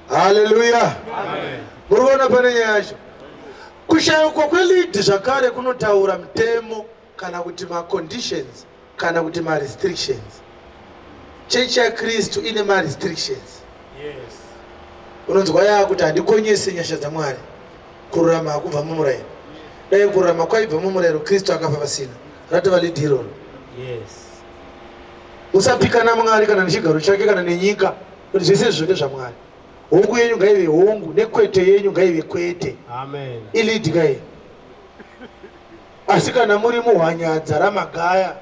Hallelujah. Amen. Murikuona pane nyaya yacho. Kushayikwa kwelidi zvakare kunotaura mutemo kana kuti ma-conditions kana kuti ma-restrictions. Chechi yaKristu ine ma-restrictions. Yes. Unonzwa yakuti handikonyese nyasha dzaMwari, kururama hakubva mumurayiro. Dai kururama kwaibva mumurayiro, Kristu akafa pasina, ratova lidi iroro. Yes. Usapika naMwari kana nechigaro chake kana nenyika, kuti zvese zvode zvaMwari. Hongu yenyu ngaive hongu, nekwete yenyu ngaive kwete. Amen. Ilidi kai. Asi kana muri muhwanyadza ramagaya,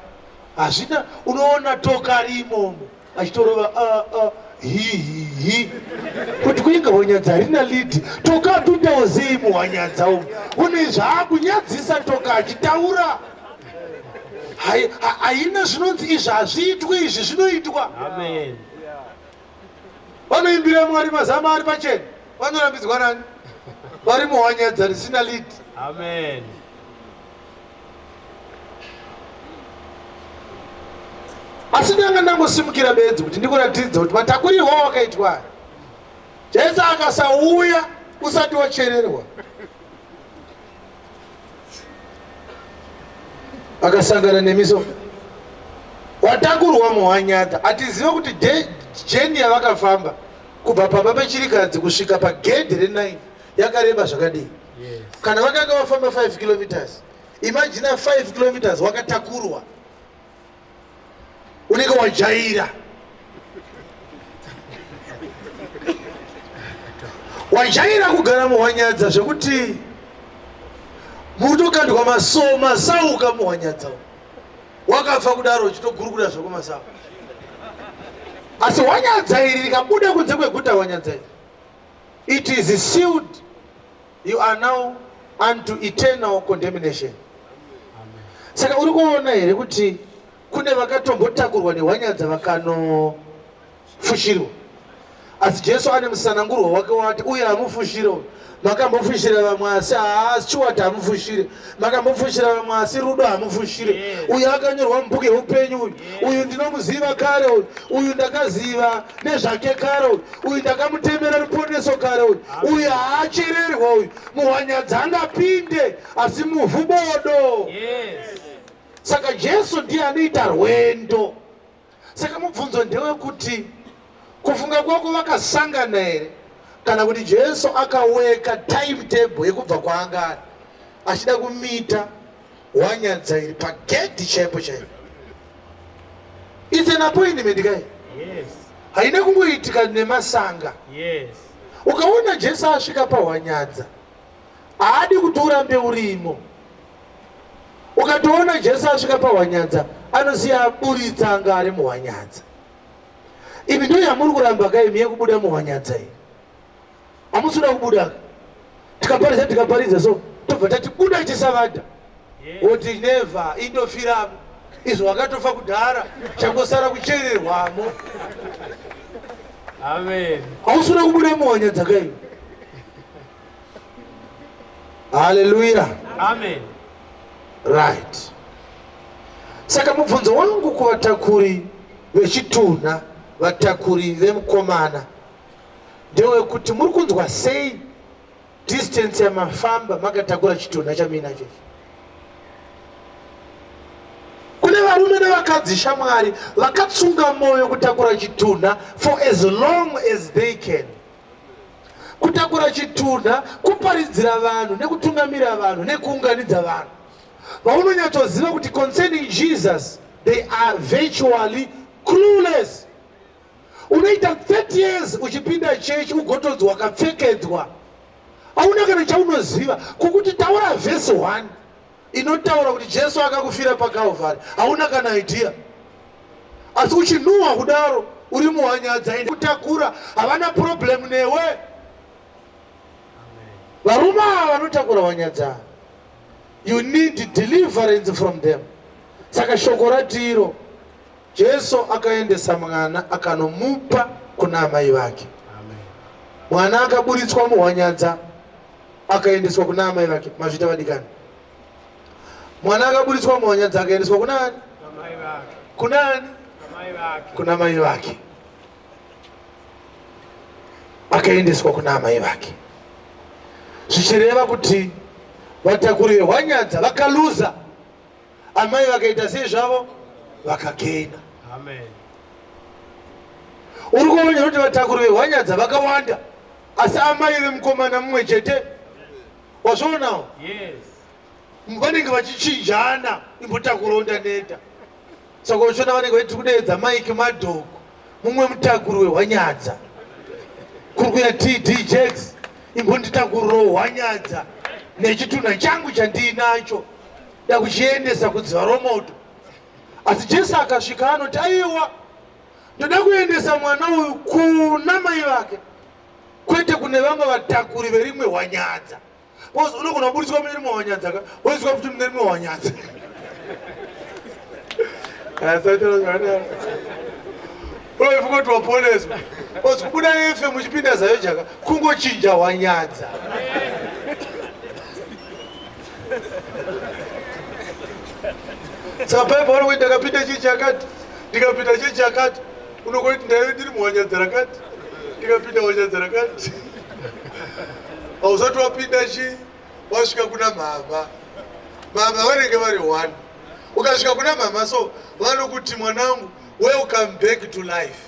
hazvina, unoona toka rimomo achitorova hi. Kuti kuinga hwanyadza harina lidi, toka atundao zei muhwanyadza umu. Une zvaakunyadzisa toka achitaura. Haina zvinonzi izvi hazviitwi, izvi zvinoitwa. Amen. Vanoimbira Mwari mazama ari pachena, vanorambidzwa nani? Vari muhwanyadza risina lead. Amen. Asi ndanga ndangosimukira bedzi kuti ndikuratidza kuti matakurirwo wakaitwa. Jesu akasauya usati wachererwa, akasangana nemiso, watakurwa muhwanyadza. Atizive kuti jeni yavakafamba kubva pamba pechirikadzi kusvika pagedhi re9 yakareba zvakadii. Yes. Kana vakanga vafamba 5 kilometers, imagine 5 kilometers wakatakurwa, unenge wajaira. Wajaira kugara muhwanyadza zvekuti mutokandwa masauka muhwanyadza, wakafa kudaro uchitogurukuda zvako masau. Asi hwanyadza iri rikabuda kunze kweguta, hwanyadza iri, it is sealed you are now unto eternal condemnation. Saka uri kuona here kuti kune vakatombotakurwa nehwanyanza vakanofushirwa, asi Jesu ane musanangurwa wake wati uye amufushire. Makambofushira vamwe asi chiwati hamufushire, makambofushira vamwe asi rudo hamufushire. Uyu akanyorwa mubhuku yeupenyu, uyu ndinomuziva kare, uyu ndakaziva nezvake kare, uyu ndakamutembera ruponeso kare, uyu haachererwa, uyu muhwanyadza angapinde asi muvhu bodo. Saka Jesu ndiye anoita rwendo. Saka mubvunzo ndewekuti kufunga kwako vakasangana here, kana kuti Jesu akaweka timetable yekubva kwaanga achida kumita hwanyadza iri pagedhi chaipo chaipo. It's an appointment kai. Haina kungoitika nemasanga. Ukaona Jesu asvika pahwanyadza haadi kuti urambe urimo. Ukatoona Jesu asvika pahwanyadza anosiya aburitsa anga ari muhwanyadza. Ivi ndo yamuri kuramba kai miye kubuda muhwanyadza iyi. Hamusina kubuda. Tikaparidza so tobva tati buda chisavada. Oti never indofiramo. Izvo wakatofa kudhara changosara kuchererwamo. Amen. Hamusina kubuda muhwanyadza kai. Hallelujah. Amen. Right. Saka mubvunzo wangu kuvatakuri vechitunha, vatakuri vemukomana, ndewekuti muri kunzwa sei distance yamafamba makatakura chitunha chamina chechi? Kune varume nevakadzi shamwari vakatsunga moyo kutakura chitunha for as long as they can. Kutakura chitunha, kuparidzira vanhu nekutungamira vanhu nekuunganidza vanhu. Vaunonyatsoziva kuti concerning Jesus they are virtually clueless. Unoita 30 years uchipinda chechi ugotodzwa wakapfekedzwa. Hauna kana chaunoziva kukuti taura verse 1 inotaura kuti Jesu akakufira paKalvari. Hauna kana idea. Asi uchinuhwa kudaro uri muhwanyadza kutakura havana problem newe. Varume ava vanotakura hwanyadza, you need deliverance from them. Saka shoko ratiro, Jesu akaendesa mwana akanomupa kuna amai vake. Mwana akaburitswa muhwanyadza akaendeswa kuna amai vake. Mazvita vadikani. Mwana akaburitswa muhwanyadza akaendeswa kunani? Kunani? Kuna amai vake. Akaendeswa kuna amai vake. Zvichireva kuti vatakuri vehwanyadza vakaluza, amai vakaita sei zvavo vakagaina. Amen. Uri kuona kuti vatakuri vehwanyadza vakawanda asi amai vemukomana mumwe chete. Wazvionawo? Yes. Vanenge vachichinjana imbotakura undaneta. Saka uchiona vanenge vachiti kudeedza Mike Madhogo, mumwe mutakuri wehwanyadza. Kuri kuya TD Jakes, imbonditakurirawo hwanyadza nechitunha changu chandinacho ndakuchiendesa kudziva romoto. Asi Jesu akasvika anoti aiwa, ndoda kuendesa mwana uyu kuna mai vake, kwete kune vamwe vatakuri verimwe hwanyadza. Because unogona kuburitswa mune rimwe hwanyadza ka woizwa kuti mune rimwe hwanyadza. Unoifunga kuti waponeswa. Because kubuda efe muchipinda zayo chaka kungochinja hwanyadza. Saka paipa vanoti ndakapinda chii chakati, ndikapinda chii chakati, unogoti ndaive ndiri muhwanyadza rakati, ndikapinda hwanyadza rakati. Hausati wapinda chii, wasvika kuna mama. Mama vanenge vari 1. Ukasvika kuna mama so vanokuti mwanangu welcome back to life.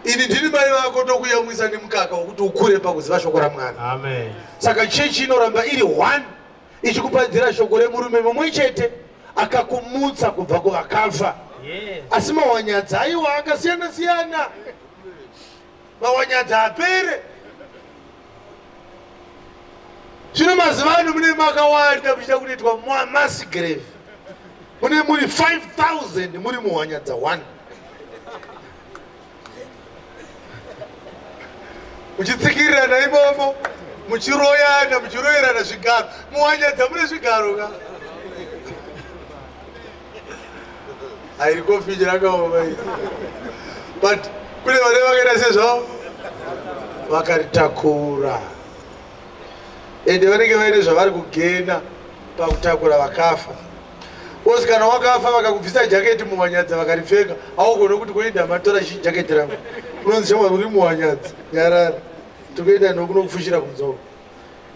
Ini ndini mai vako tokuyamwisa nemukaka wokuti ukure pakuziva shoko ramwana. Amen. Saka chechi inoramba iri 1 ichikupadzira shoko remurume mumwe chete akakumutsa kubva kuvakafa. Asi mahwanyadza aiwa akasiyana siyana. Mahwanyadza apere. Zvino mazuva ano mune makawanda muchida kunoitwa mass grave. Mune muri 5,000 muri muhwanyadza 1. Uchitsikirira naimomo muchiroyana muchiroyerana zvigaro muwanyadza mune zvigaro ka hairi kofi chirakaoma but kune vane vakaita sezvavo vakaritakura ende vanenge vaine zvavari kugena pakutakura vakafa. Kozi kana wakafa vakakubvisa jaketi muwanyadza vakaripfeka haugone kuti kuenda matora jaketi rangu unonzi shamwari uri muwanyadza nyarara tokuenda nokunopfushira kunzou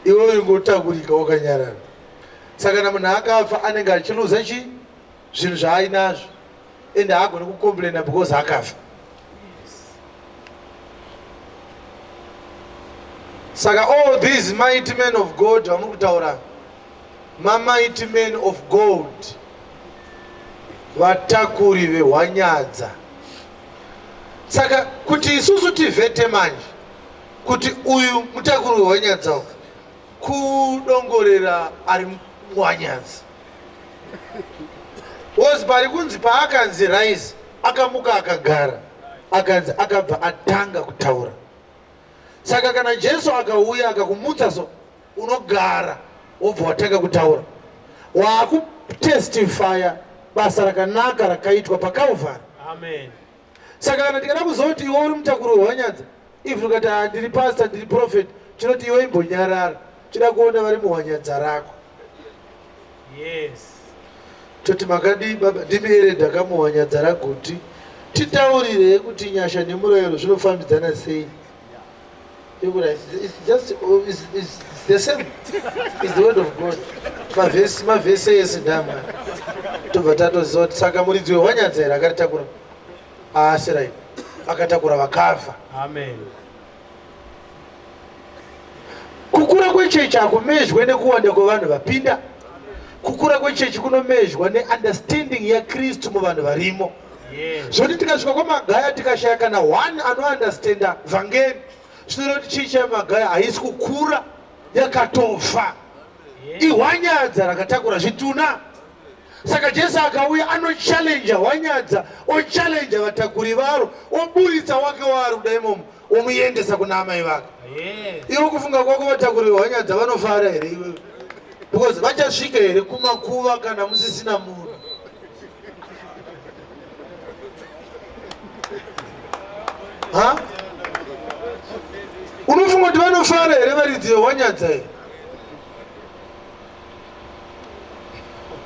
iwe ingotakurika wakanyarara. Saka kana munhu akafa anenge achiluza zvinhu zvaainazvo ende haagone kukomplaina because akafa. Saka all these mighty men of God vamuri kutaura mighty men of God vatakuri vehwanyadza. Saka kuti isusu tivhete manje kuti uyu mutakuri wehwanyadza kudongorera ari muhwanyadza. Wozi pari kunzi paakanzi rise akamuka akagara akanzi akabva atanga kutaura. Saka kana Jesu akauya akakumutsa so unogara wobva watanga kutaura waakutestifya basa rakanaka rakaitwa paKalvari. Amen. Saka kana tikada kuzoti iwe uri mutakuri wehwanyadza if ukati ndiri pastor ndiri prophet tinoti iwe imbonyarara tida kuona vari muhwanyadza rako. Yes. Toti makadi baba ndimiere ndakamuhwanyadza raguti titaurire kuti nyasha nemurayiro zvinofambidzana sei. It's just it's the same. It's the word of God. Mavhese yese ndama tobva tatoziva kuti saka muridzi wehwanyadza here akaritakura aasirai akatakura vakafa. Amen. Kukura kwechechi hakumezhwe nekuwanda kwevanhu vapinda. Kukura kwechechi kunomezhwa neunderstanding yaKristu muvanhu varimo. Zvoti tikasvika kwamagaya tikashaya kana one anounderstanda vhangeri zvinoreva kuti chii chamagaya haisi kukura yakatofa ihwanyadza rakatakura zvituna. Saka Jesu akauya anochallenja hwanyadza ochallenja vatakuri varo oburitsa wake wari kudai imomo omuendesa kuna amai vake. Iwe kufunga kwako vatakuri vehwanyadza vanofara here iwe because vachasvika here kumakuva kana musisina munhu. Unofunga kuti vanofara here varidzi vehwanyadza here?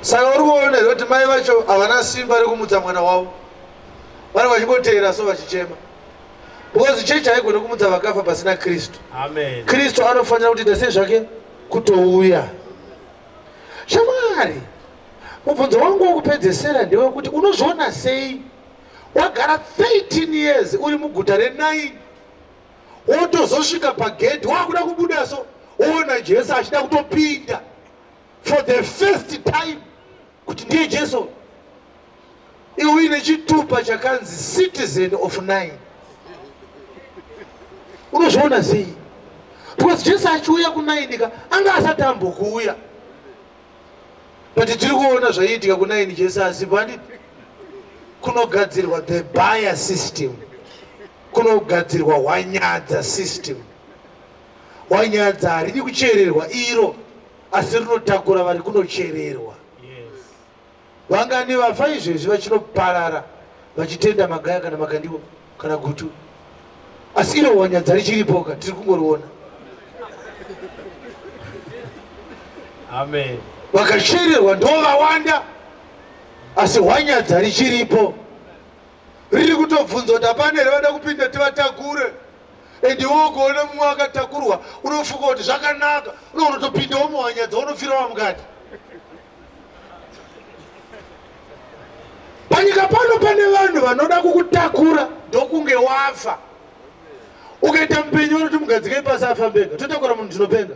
Saka uri kuona here kuti mai vacho havana simba rekumutsa mwana wavo vari vachingoteera so vachichema because chechi haigone kumutsa vakafa pasina Kristu. Amen. Kristu anofanira kuita sezvake kutouya. Shamwari, mubvunzo wangu wokupedzesera ndewekuti unozviona sei wagara 13 years uri muguta re9 wotozosvika pagedhi wakuda kubuda so woona Jesu achida kutopinda for the first time kuti ndiye Jesu. Iwe uine chitupa chakanzi citizen of 9. Unozviona sei? Because Jesu achiuya ku9 ka anga asati ambokuuya. But tiri kuona zvaiitika ku9 Jesu asipo handiti kunogadzirwa the buyer system, kunogadzirwa hwanyadza system. Hwanyadza haridi kuchererwa iro asi rinotakura vari kunochererwa. Vangani vafa izvezvi vachinoparara vachitenda magaya kana makandiwo kana gutu asi iro hwanyadza richiripoka tiri kungoriona. Amen. Vakachererwa ndo vawanda asi hwanyadza richiripo riri kutobvunza kuti hapana here vada kupinda tivatakure ende wogoona mumwe akatakurwa unofunga kuti zvakanaka unotopindawo muhwanyadza unofirawo mukati. Panyika pano pane vanhu vanoda kukutakura ndokunge wafa ukaita mupenyu unoti mugadzike pasi afambega totakura munhu zvinopenga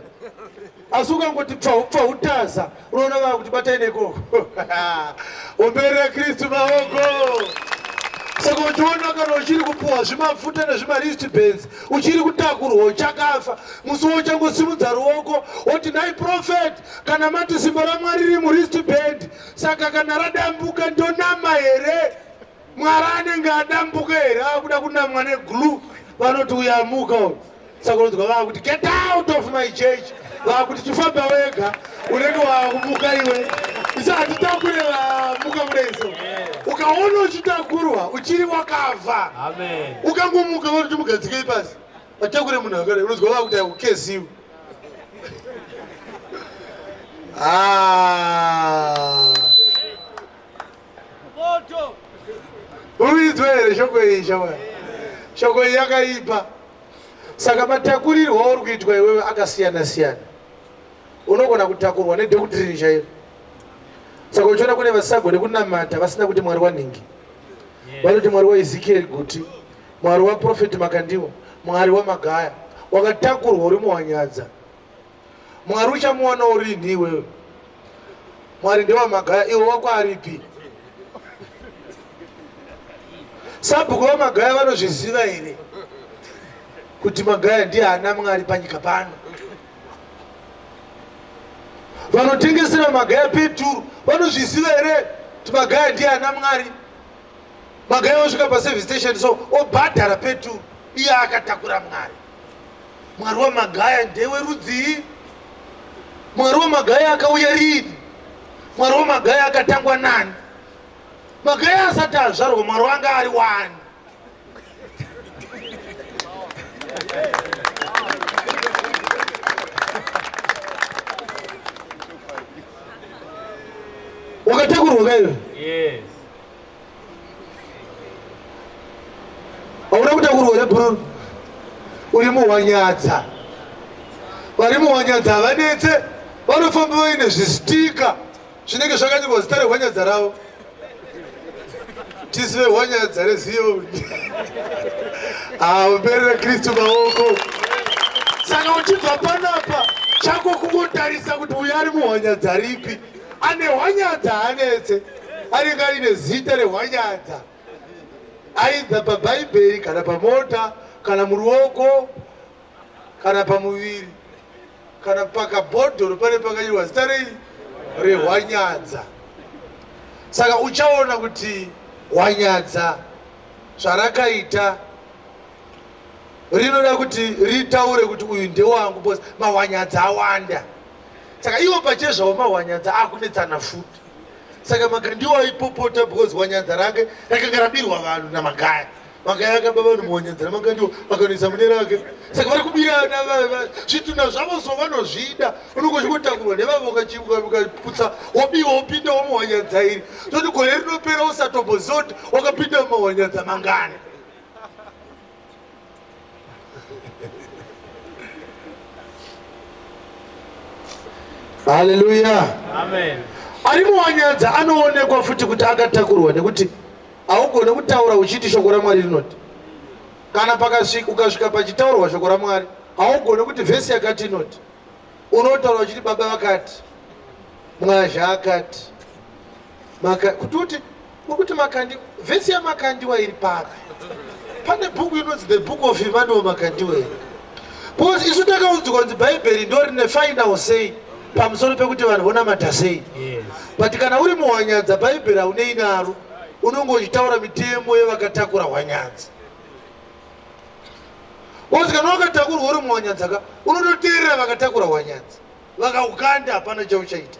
asi ukangoti pfa utaza unoona vava kuti batai nekoko omberera Kristu maoko. Saka uchiona kana uchiri kupuwa zvimafuta nezvimaristbands uchiri kutakurwa uchakafa musi wochangosimudza ruoko woti nai prophet kana mati simba raMwari riri muristband saka kana radambuka ndonama here Mwari anenge adambuka here akuda kunamwa neglue vanoti uyamuka saka unonzwa vakuti get out of my church, vakuti chifamba wega unenge wakumuka iwe isati takure vamuka mureso. Ukaona uchitakurwa uchiri wakavha, ukangomuka vari chimugadzikei pasi vatakure munhu akare, unonzwa vakuti akukeziwe. Uidzwa here shoko iyi shamwari? Shoko iyi yakaipa. Saka matakurirwa auri kuitwa iwewe akasiyana siyana. Unogona kutakurwa nedhokutiriri chaiyo. Saka uchiona kune vasagone kunamata vasina kuti Mwari wanhingi. Vanoti Mwari waEzekieri Guti, Mwari waProfeti Makandiwa, Mwari waMagaya. Wakatakurwa uri muhanyadza. Mwari uchamuona urini iwewe. Mwari ndewaMagaya, iwe wako aripi? Sabhuku vaMagaya vanozviziva here kuti Magaya ndiye ana Mwari panyika pano? Vanotengesera Magaya peturu vanozviziva here kuti Magaya ndiye ana Mwari? Magaya osvika paservice station so obhadhara peturu, iye akatakura Mwari. Mwari waMagaya ndewerudzii? Mwari waMagaya akauya rini? Mwari waMagaya akatangwa nani? Magaya asati azvarwa Mwari wanga ari wani? Wakatakurwa kaiwe? Yes. Hauna kutakurwa here bro? Uri muhwanyadza. Vari muhwanyadza havanetse, vanofamba vaine zvistika zvinenge zvakanyorwa zita rehwanyadza ravo. Tisi vehwanyadza reZioni. Uperera Kristu maoko. Saka uchibva panapa chako kungotarisa kuti uyu ari muhwanyadza ripi. Ane hwanyadza hanetse, anenge aine zita rehwanyadza, aidha pabhaibheri kana pamota kana muruoko kana pamuviri kana pakabhodhoro pane pakanyorwa zita rei rehwanyadza. Saka uchaona kuti hwanyadza zvarakaita rinoda kuti ritaure kuti uyu ndewangu, because mahwanyadza awanda. Saka iwo pachezvavo mahwanyadza akunetsana futi. Saka Makandiwa aipopota because hwanyadza rake rakanga rabirwa vanhu naMagaya. Magaya akaba vanhu muhwanyadza naMakandiwa vakanoisa mune rake. Saka vari kubirana zvitunha zvavo so vanozvida. Unongochikotakurwa nevavo ukaputsa wobiwa wopinda muhwanyadza iri. Toti gore rinopera usatomboziva kuti wakapinda mumahwanyadza mangani. Hallelujah. Amen. Ari muhwanyadza anoonekwa futi kuti akatakurwa nekuti haugone kutaura uchiti shoko raMwari rinoti. Kana ukasvika pachitaurwa shoko raMwari haugone kuti vhesi yakati inoti. Unotaura uchiti baba vakati, Mwazha akati, kuti Makandiwa, vhesi yaMakandiwa iri papi? Pane bhuku inonzi The Book of Emmanuel Makandiwa. Because isu takaunzwa kunzi Bhaibheri ndo rine final say pamusoro pekuti vanhu vonamata sei. But kana uri muhwanyadza Bhaibheri haunei naro, unongochitaura mitemo yevakatakura hwanyadza. Because kana wakatakurwa uri muhwanyadza unototeerera vakatakura hwanyadza, vakaukanda hapana chauchaita.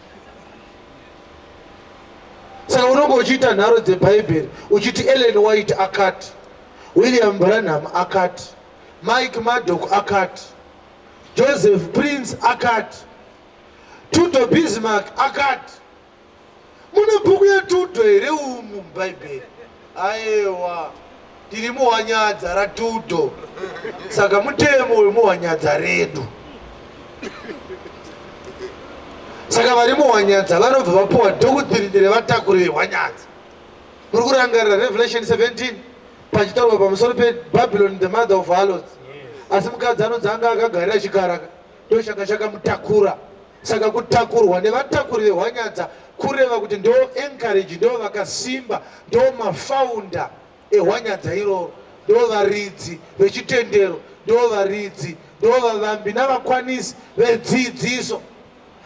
Saka unongochiita nharo dzeBhaibheri uchiti Ellen White akati, William Branham akati, Mike Murdoch akati, Joseph Prince akati, Tudo Bismarck akati. Mune bhuku yeTudo here umu muBhaibheri? Aiwa, tiri muhwanyadza raTudo. Saka mutemo wemuhwanyadza redu. Saka vari muhwanyadza vanobva vapuwa dhokutiriri revatakuri vehwanyadza. Muri kurangarira Revelation 17 pachitaurwa pamusoro peBabylon the mother of harlots. Asi mukadzi anonzi anga akagarira chikaraka ndochanga chakamutakura. Saka kutakurwa nevatakuri vehwanyadza kureva kuti ndo encourage, ndo vakasimba, ndo mafaunda ehwanyadza iroro, ndo varidzi vechitendero, ndo varidzi, ndo vavambi navakwanisi vedzidziso.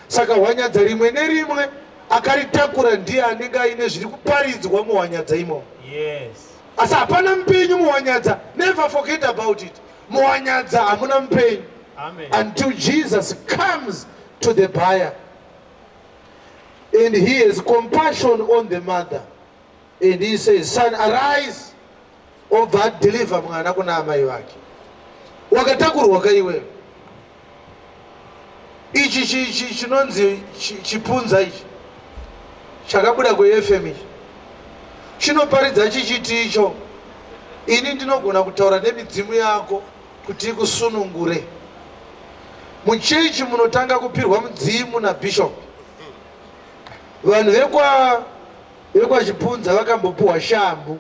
Saka hwanyadza rimwe nerimwe akaritakura ndiye anenge aine zviri kuparidzwa muhwanyadza imomo. Asi hapana mupenyu muhwanyadza. Never forget about it. muwanyadza hamuna mupenyu. Amen. Until Jesus comes to the buyer. And he has compassion on the mother. And he says, son, arise, over deliver mwana kuna amai vake. Wakatakurwa kaiwe. Ichi chinonzi chipunza ichi. Chakabuda kwe-FM ichi. Chinoparidza chichiti icho. Ini ndinogona kutaura nemidzimu yako kuti ikusunungure. Muchechi munotanga kupirwa mudzimu na bishop. Vanhu vekwa Chipunza vakambopuwa shambu.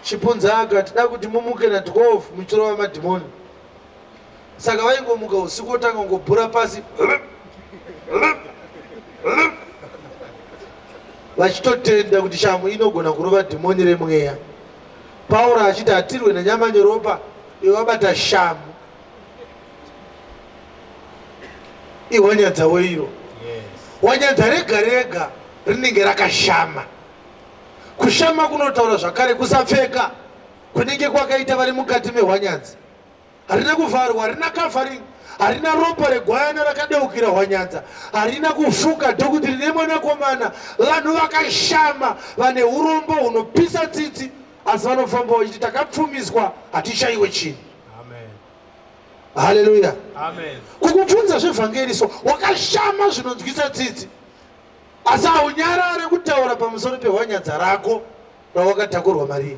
Chipunza akati da kuti mumuke na 12 muchiro wamadhimoni. Saka vaingomuka usiku otanga ngobhura pasi. Vachitotenda kuti shambu inogona kurova dhimoni remweya. Pauro achiti atirwe nenyama neropa, iwabata shambu. Iwanyadza weiro. Wanyadza rega rega rinenge rakashama. Kushama kunotaura zvakare kusapfeka kunenge kwakaita vari mukati mehwanyanza. Harina kuvharwa, harina kavharingi, harina ropa regwayana rakadeukira hwanyanza, harina kufuka dhokuti rine mwanakomana. Vanhu vakashama, vane urombo hunopisa tsitsi, asi vanofamba vachiti takapfumiswa, hatishayiwe chinhu. Hallelujah. Amen. Kukubvunza zvevhangeriso wakashama zvinonzwisa tsitsi, asi haunyarare kutaura pamusoro pehwanyanza rako rawakatakurwa Maria.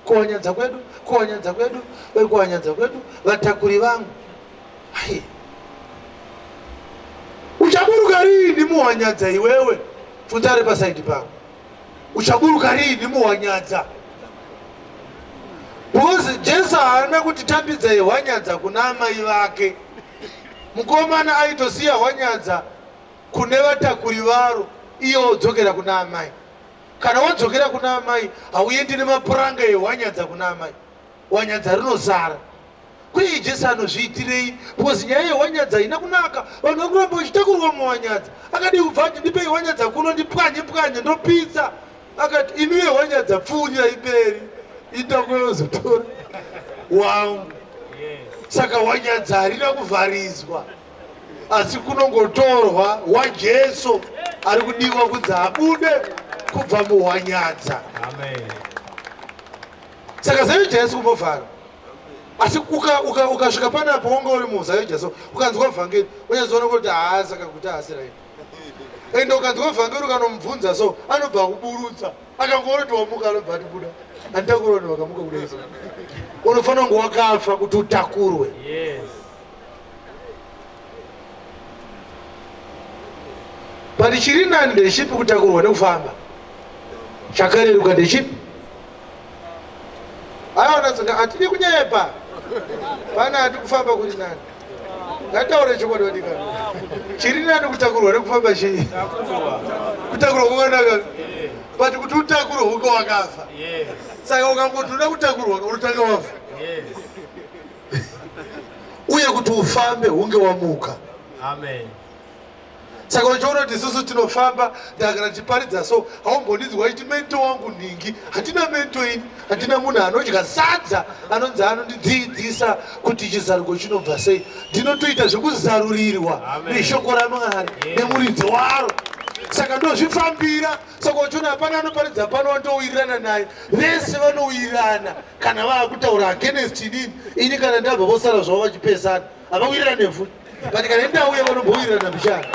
Kuhwanyanza kwedu, kuhwanyanza kwedu, kuhwanyanza kwedu, vatakuri vangu. Hai, uchaburuka rini muhwanyanza iwewe? Pfunza ari pasaidi pako. Uchaburuka rini muhwanyanza? Because Jesu haana kutitambidza hwanyanza kuna amai vake. Mukomana aitosiya hwanyanza kune vatakuri varo, iye odzokera kuna amai. Kana wadzokera kuna amai, hauendi nemapuranga ehwanyanza kuna amai. Hwanyanza rinosara. Kuri Jesu anozviitirei? Because nyaya yehwanyanza haina kunaka. Vanhu vakuramba vachitakurwa muhwanyanza. Akadi kubva ati ndipei hwanyanza kuno ndipwanye pwanye ndopisa. Akati imi hwanyanza pfunya iperi. Itakuyozotora wangu. Saka hwanyanza harina kuvharizwa, asi kunongotorwa waJesu ari kudiwa kunzi abude kubva muhwanyanza. Amen. Saka zai Jesu kumbovhara, asi ukasvika panapo wanga uri muzai Jesu ukanzwa vhangeri unyazoona kuti saka kuti asiraini. Ende ukanzwa vhangeri ukanomubvunza so anobva kuburutsa, akangoroti wamuka anobva atibuda. Antakurwa wakamuka kudai. Unofanira kunge wakafa kuti utakurwe. Yes. Pari chiri nani ndechipi kutakurwa nekufamba? Chakareruka ndechipi? Aiona tsoka atidi kunyepa. Pana ati kufamba kuri nani? Ngataure chokwadi wadikana. Chiri nani kutakurwa nekufamba chii? Kutakurwa kwakanaka. But kuti utakurwa uko wakafa. Yes. Saka ukangoti uda kutakurwa unotanga wafa. Yes. Uye kuti ufambe hunge wamuka. Amen. Saka uchiona kuti isusu tinofamba ndakana tiparidza so haumbondidzwa kuti mento wangu ningi. Hatina mento ini, hatina munhu anodya sadza anonzi anondidzidzisa kuti chizaruko chinobva sei. Ndinotoita zvekuzarurirwa neshoko raMwari nemuridzi waro. Saka ndozvifambira. Saka uchiona hapana anoparidza pano wandowirirana naye. Vese vanowirirana kana vaakutaura against inini. Ini kana ndabva vosara zvavo vachipesana havawirirane futi. But kana ndauya vanombowirirana mishana.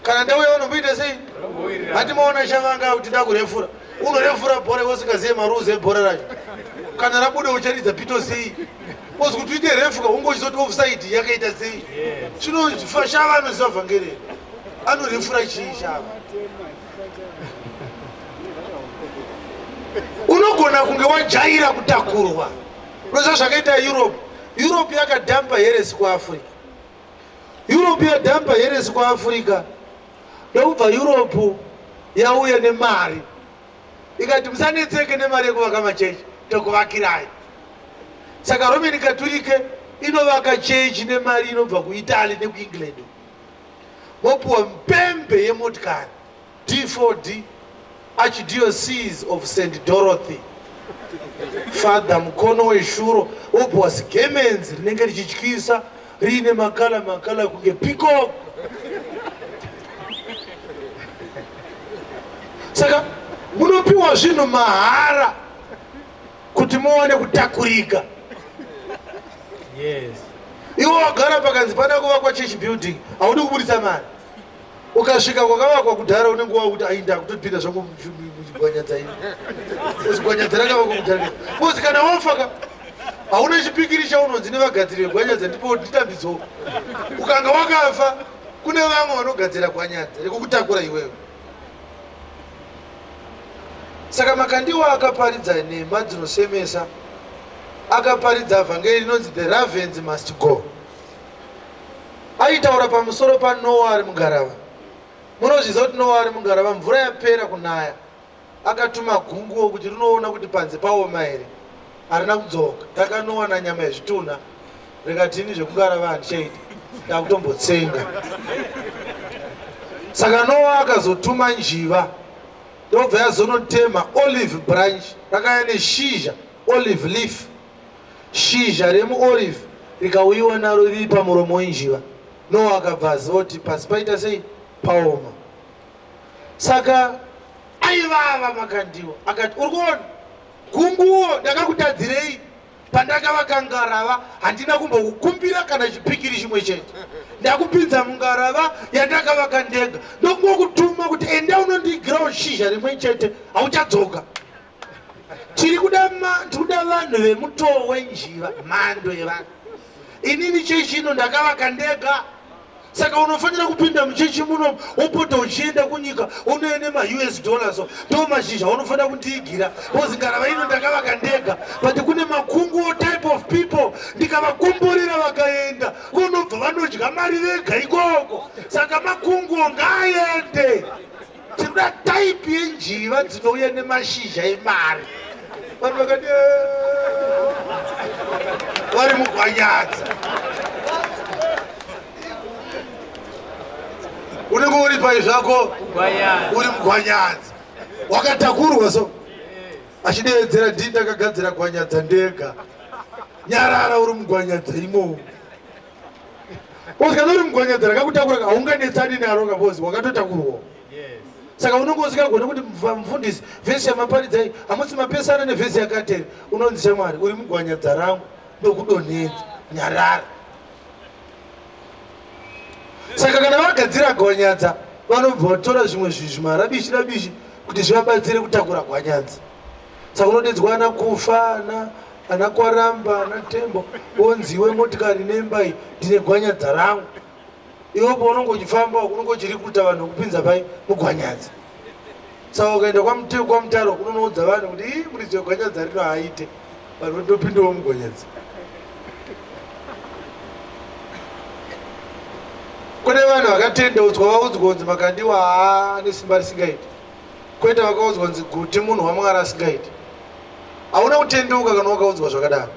Kana ndauya vanomboita sei? Hati maona shavanga kuti ndakurefura. Unorefura bhora usikaziye marules ebhora racho. Kana rabuda ucharidza pito sei? Kozi kuti uite refuka ungochizoti offside yakaita sei? Shava anoziva vhangeri. Anorefura chii shava? Unogona kunge wajaira kutakurwa. Unoziva zvakaita Europe. Europe yakadhampa heresi kuAfrica. Europe yadhampa heresi kuAfrica. Ndokubva Europe yauya nemari. Ikati musanetseke nemari yekuvaka machechi, tokuvakirai. Saka Roman Catholic inovaka chechi nemari inobva kuItaly nekuEngland. Mopuwa mpembe yemotikari D4D Archdiocese of St. Dorothy fadha mukono weshuro wobva zigemenzi rinenge richityisa riine makala kunge peacock. Saka munopiwa zvinhu mahara kuti muone kutakurika. Yes. Iwo wagara pakanzi pana kuvakwa church building haudi kubudisa mari. Ukasvika kwakavakwa kudhara unenge wakuti ainda kutopinda zvangu muchigwanyadza ini. Uzigwanyadza rakavakwa kudhara. Bozi kana wafaka hauna chipikiri chaunonzi nevagadziri vegwanyadza ndipo nditambidzo. Ukanga wakafa kune vamwe vanogadzira gwanyadza rekukutakura iwewe. Saka Makandiwa akaparidza nhema dzinosemesa, akaparidza vhangeri rinonzi the ravens must go. Aitaura pamusoro paNoa ari mugarava. Munozviziva kuti Noa ari mugarava, mvura yapera kunaya, akatuma gunguo kuti rinoona kuti panze paoma here, harina kudzoka. Takanowana nyama yezvitunha rikatini zvekugarava handichaiti, ndakutombotsenga. Saka Noa akazotuma njiva ndobva yazonotema olive branch rakaya neshizha olive leaf, shizha remuolive rikauyiwa naro riri pamuromo wenjiva. Noa akabva aziva kuti pasi paita sei, paoma. Saka aivava Makandiwa akati, uri kuona gunguo ndakakutadzirei pandakavaka ngarava, handina kumbokukumbira kana chipikiri chimwe chete. Ndakupinza mungarava yandakavaka ndega, ndokungokutuma kuti enda unondigirawo shizha rimwe chete, hauchadzoka. Tiri kuda vanhu vemutoo wenjiva, mhando yevanhu. Inini chechino ndakavaka ndega. Saka unofanira kupinda muchechi muno wopota uchienda kunyika unoene ma-US dollars ndo mashizha unofanira kundiigira. Bozi ngarava ino ndakavaka ndega, but kune makunguo type of people ndikavakumburira vakaenda unobva vanodya mari vega ikoko. Saka makunguo ngaaende. Tinoda type yenjiva dzinouya nemashizha emari. Vanhu vakati vari mugwanyadza. Unenge uri pai zvako uri mugwanyadza, wakatakurwa so achideedzera ndini ndakagadzira gwanyadza ndega. Nyarara uri mugwanyadza imo. Kana uri mugwanyadza rakakutakura haunganetsani naro kabozi wakatotakurwa. Saka unenge usingagoni kuti mufundisi vhesi yamaparidzai hamusi mapesana nevhesi yakateri, unonzi shamwari uri mugwanyadza rangu ndokudonhedza. Nyarara. Saka kana vagadzira gwanyadza vanobva vatora zvimwe zvimarabishi kuti zvivabatsire kutakura gwanyadza. Saka unodedzwa ana kufa, ana kwaramba, ana tembo, onziwe motikari nembai ndine gwanyadza rangu. Iwopo unonge uchifamba unonge uchirikuta vanhu kupinza pai mugwanyadza. Saka ukaenda kwamutaro unonoudza vanhu kuti muridzi wegwanyadza rino haaite, vanhu votopindawo mugwanyadza. Kune vanhu vakatendeudzwa vaudzwa kunzi Makandiwa haane simba risingaiti, kwete vakaudzwa kunzi kuti munhu waMwari asingaiti. Hauna kutendeuka kana wakaudzwa zvakadaro.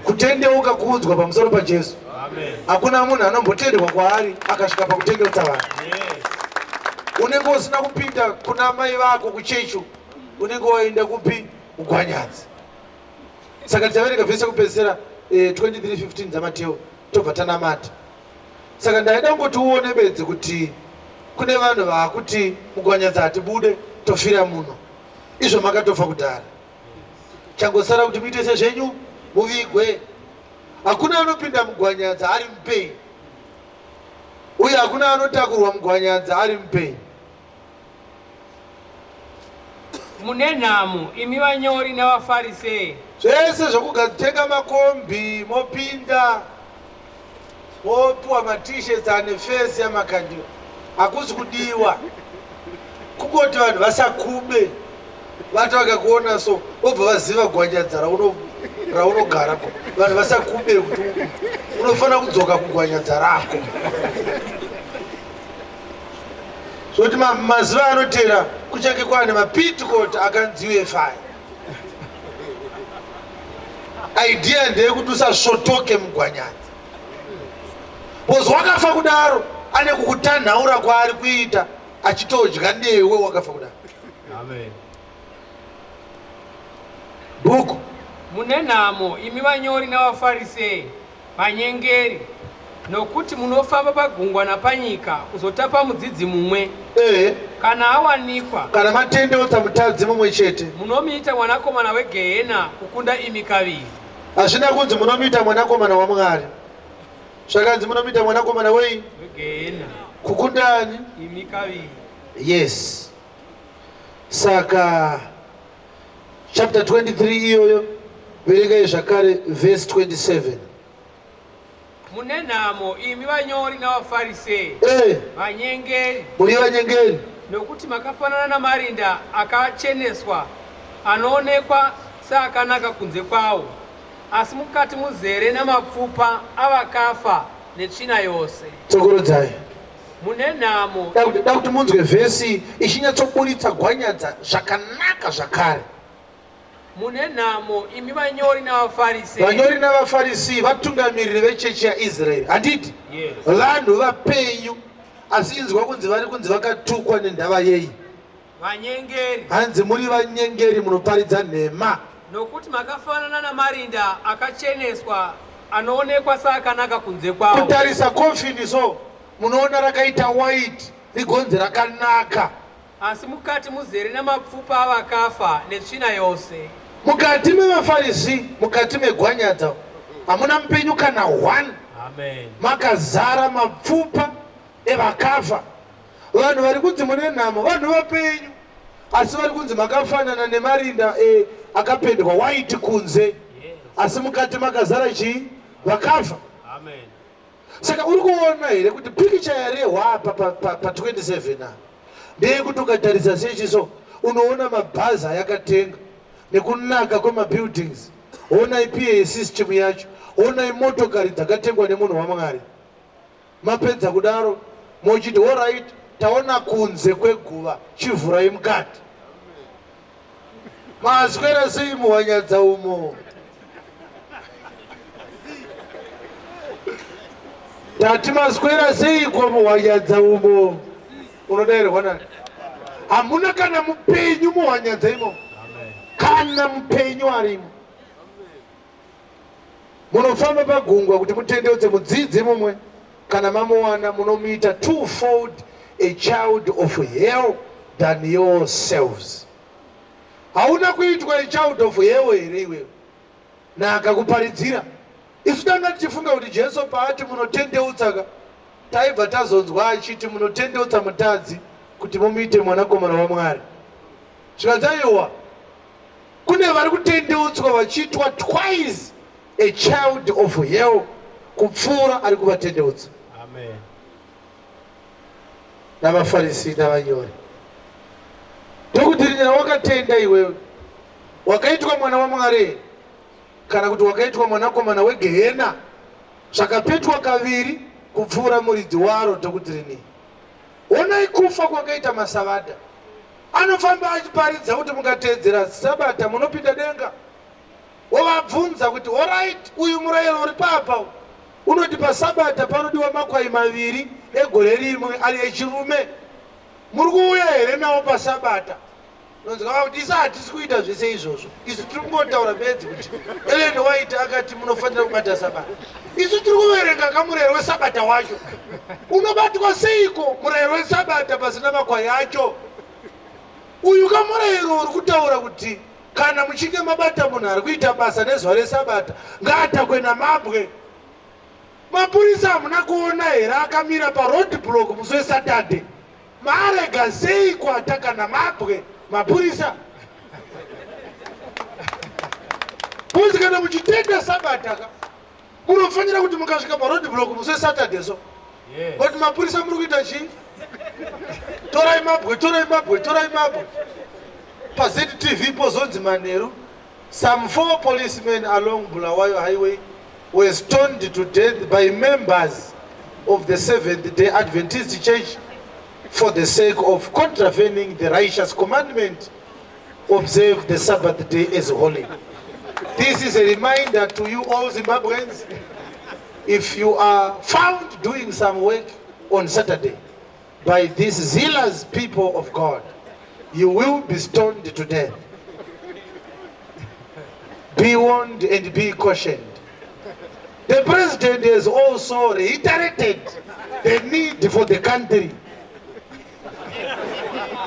Kutendeuka kuudzwa pamusoro paJesu. Hakuna munhu anombotendekwa kwaari akasvika pakutendeutsa vanhu. Unenge usina kupinda kuna mai vako kuchechu, unenge waenda kupi? Mugwanyadza. Saka tichaverenga vhesi yekupedzisira 23:15 dzaMateo tobva tanamata. Saka ndaida kungoti uone bedzi kuti kune vanhu vakuti mugwanyadza hatibude tofira muno. Izvo makatofa kudhara. Changosara kuti muite sezvenyu muvigwe. Hakuna anopinda mugwanyadza ari mupenyu, uye hakuna anotakurwa mugwanyadza ari mupenyu. Mune nhamo imi vanyori navafarisei, zvese zvokutenga makombi mopinda mopiwa matisheti ane fesi yaMakandiwa hakusi kudiwa, kungoti vanhu vasakube vati vakakuona so vobva vaziva gwanyadza raunogara. Vanhu vasakube kuti unofanira kudzoka kugwanyadza rako. Zvoti mazuva anotera kuchange kwane maPentecost akanzi UFI. Idea ndeyekuti usasvotoke mugwanyadza. Bozi wakafa kudaro ane kukutanhaura kwaari kuita achitodya newe wakafa kudaro. Amen. buku mune nhamo imi vanyori navafarisei vanyengeri, nokuti munofamba pagungwa napanyika kuzotapa mudzidzi mumwe. Kana awanikwa, kana matendeutsa mutadzi mumwe chete, munomuita mwanakomana wegehena kukunda imi kaviri. hazvina kunzi munomuita mwanakomana waMwari, zvakanzi munomuita mwanakomana wegehena kukundani imi kaviri. Yes. Saka chapter 23 iyoyo verengai zvakare verse 27. Mune nhamo imi vanyori navafarisei vanyengeri, muri vanyengeri, nokuti makafanana namarinda akacheneswa anoonekwa seakanaka kunze kwawo, asi mukati muzere namapfupa avakafa netsvina yose. tsokorodzai. Mune nhamo, da kuti munzwe vhesi ichinyatsoburitsa gwanyadza zvakanaka zvakare. mune nhamo imi vanyori navafarisei. Vanyori navafarisi vatungamiriri vechechi yaIsraeri, handiti? Yes. Vanhu vapenyu, asi inzwa kunzi vari kunzi vakatukwa nendava yei? Vanyengeri. Hanzi muri vanyengeri munoparidza nhema. Nokuti makafanana namarinda akacheneswa anoonekwa seakanaka kunze kwawo. Kutarisa kofini so munoona rakaita white rigonzi rakanaka, asi mukati muzere namapfupa avakafa netsvina yose. mukati mevafarisi, mukati megwanyadza hamuna mupenyu kana 1. Amen. Makazara mapfupa evakafa. Vanhu vari kunzi mune nhamo vanhu vapenyu, asi vari kunzi makafanana nemarinda akapendwa white kunze, asi mukati makazara chii? Vakafa. Amen. Saka uri kuona here kuti pikicha yarehwa pa 27 na ndeyekuti ukatarisa sechiso unoona mabhazi ayakatenga nekunaka kwemabuildings, ona iPA system yacho, ona imotokari dzakatengwa nemunhu waMwari. Mapedza kudaro mochiti alright, taona kunze kweguva, chivhurai mukati. Maswera sei muwanyadza umo? Tati maswera sei muwanyadza umo? Unodairwa nani? Hamuna kana mupenyu muwanyadza imo? Kana mupenyu arimo. Munofamba pagungwa kuti mutendeudze mudzidzi mumwe, kana mamuwana munomuita twofold a child of hell than yourselves. Hauna kuitwa a child of hell here iwewe na akakuparidzira. Isu tanga tichifunga kuti Jesu paati munotendeutsa, taibva tazonzwa achiti munotendeutsa mutadzi kuti mumuite mwanakomana waMwari. Zvikadzaiwa kune vari kutendeutswa vachiitwa twice a child of hell kupfuura ari kuvatendeutsa. Amen. Navafarisi navanyori. Ndokuti rinyana wakatenda iwewe wakaitwa mwana waMwari kana kuti wakaitwa mwanakomana wegehena, zvakapetwa kaviri kupfuura muridzi waro. Ndokuti rini onai kufa kwakaita masavada, anofamba achiparidza kuti mukateedzera sabata munopinda denga. Wavabvunza kuti alright, uyu murayiro uri papa unoti pasabata panodiwa makwai 2 egore rimwe ari echirume. Muri kuuya here nawo pasabata? Nonzwa kuti isa hatisi kuita zvese izvozvo, isu tiri kungotaura bedzi kuti Ellen White akati munofanira kubata sabata. Isu tiri kuverenga kamurayiro wesabata wacho. Unobatwa seiko murayiro wesabata pasina makwai acho? Uyu kamurayiro uri kutaura kuti kana muchinge mabata munhu ari kuita basa nezuva resabata ngaatakwe namabwe. Mapurisa hamuna kuona here akamira paroad block musi weSaturday? Maarega sei kuataka namabwe mapurisa? Muzi kana muchitenda sabata munofanira kuti mukasvika paroad block musi weSaturday so kuti mapurisa muri kuita chii? Torai mabwe, torai mabwe, torai mabwe. PaZTV pozonzi Manheru, some 4 policemen along Bulawayo Highway were stoned to death by members of the Seventh-day Adventist Church for the sake of contravening the righteous commandment, observe the Sabbath day as holy. This is a reminder to you all Zimbabweans, if you are found doing some work on Saturday by these zealous people of God, you will be stoned to death. be warned and be cautioned. The president has also reiterated the need for the country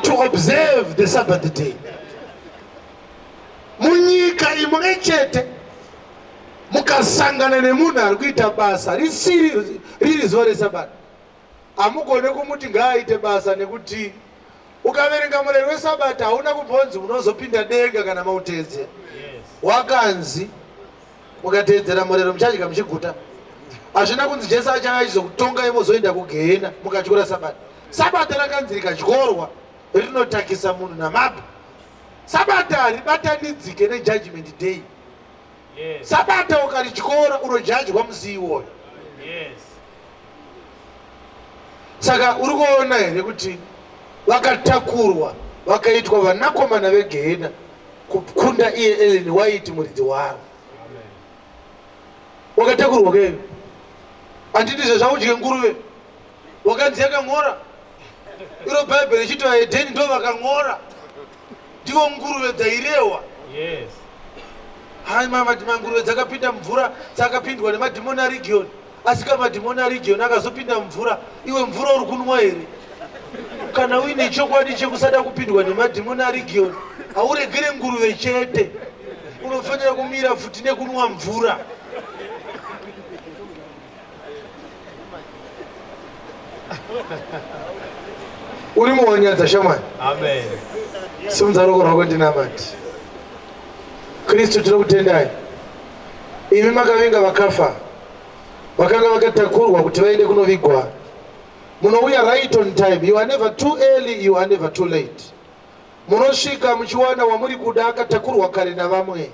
to observe the Sabbath day. Munyika imwe chete mukasangana nemunhu ari kuita basa riri zuva reSabata, hamugone kumuti ngaaite basa, nekuti ukaverenga murero weSabata hauna kubvonzi munozopinda denga kana mautedze. Wakanzi mukateedzera murero muchadya muchiguta. Hazvina kunzi Jesu achava achizokutongai mozoenda kugehena mukatyora Sabata. Sabata rakanzi rikatyorwa rinotakisa munhu namabwe. Sabata haribatanidzike nejudgment day. Sabata ukarityora unojajwa musi iwoyo. Saka uri kuona here kuti vakatakurwa vakaitwa vanakomana vegehena kukunda iye Ellen White muridzi wavo. Wakatakurwa keyo. Handiti zvakudye nguruve wakanzi yakang'ora. Iro Bhaibheri richiti vaEdheni ndo vakang'ora, ndivo nguruve dzairehwa. Hai mama, nguruve dzakapinda mvura dzakapindwa nemadhimoni aRegion. Asi kama madhimoni aRegion akazopinda mvura, iwe mvura uri kunwa here? Kana uine chokwadi chekusada kupindwa nemadhimoni aRegion, hauregere nguruve chete, unofanira kumira futi nekunwa mvura. Uri muwanyadza shamwari. Amen. Simudza ruoko rwako ndinamati. Kristu tinokutendai. Imi makavinga vakafa, vakanga vakatakurwa kuti vaende kunovigwa. Munouya right on time. You are never too early, you are never too late. Munosvika muchiwana wamuri kuda akatakurwa kare navamwe,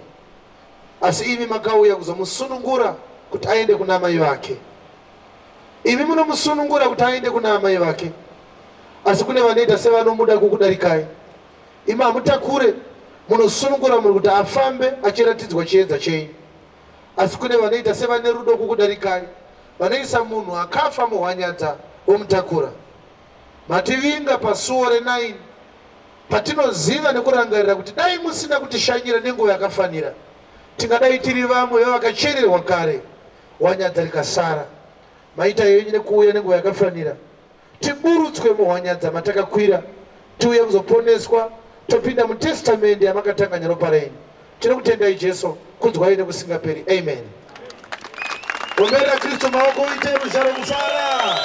asi imi makauya kuzomusunungura kuti aende kuna mai vake. Imi munomusunungura kuti aende kuna mai vake, asi kune vanoita sevanomuda kukudarikai. Imi hamutakure, munosunungura muri kuti afambe achiratidzwa chiedza chenyu. Asi kune vanoita sevane rudo kukudarikai, vanoisa munhu akafa muhwanyadza vomutakura. Mativinga pasuo re9 patinoziva nekurangarira kuti dai musina kutishanyira nenguva yakafanira, tingadai tiri vamwe vavakachererwa kare, hwanyadza rikasara. Maita yenyu nekuuya nenguva yakafanira, tiburutswe muhwanyadza matakakwira, tiuye kuzoponeswa, topinda mutestamendi yamakatanganya ropa renyu. Tinokutendai Jesu, kunzwai nekusingaperi. Amen. Gombera Kristu maoko uite muzvaro kufara.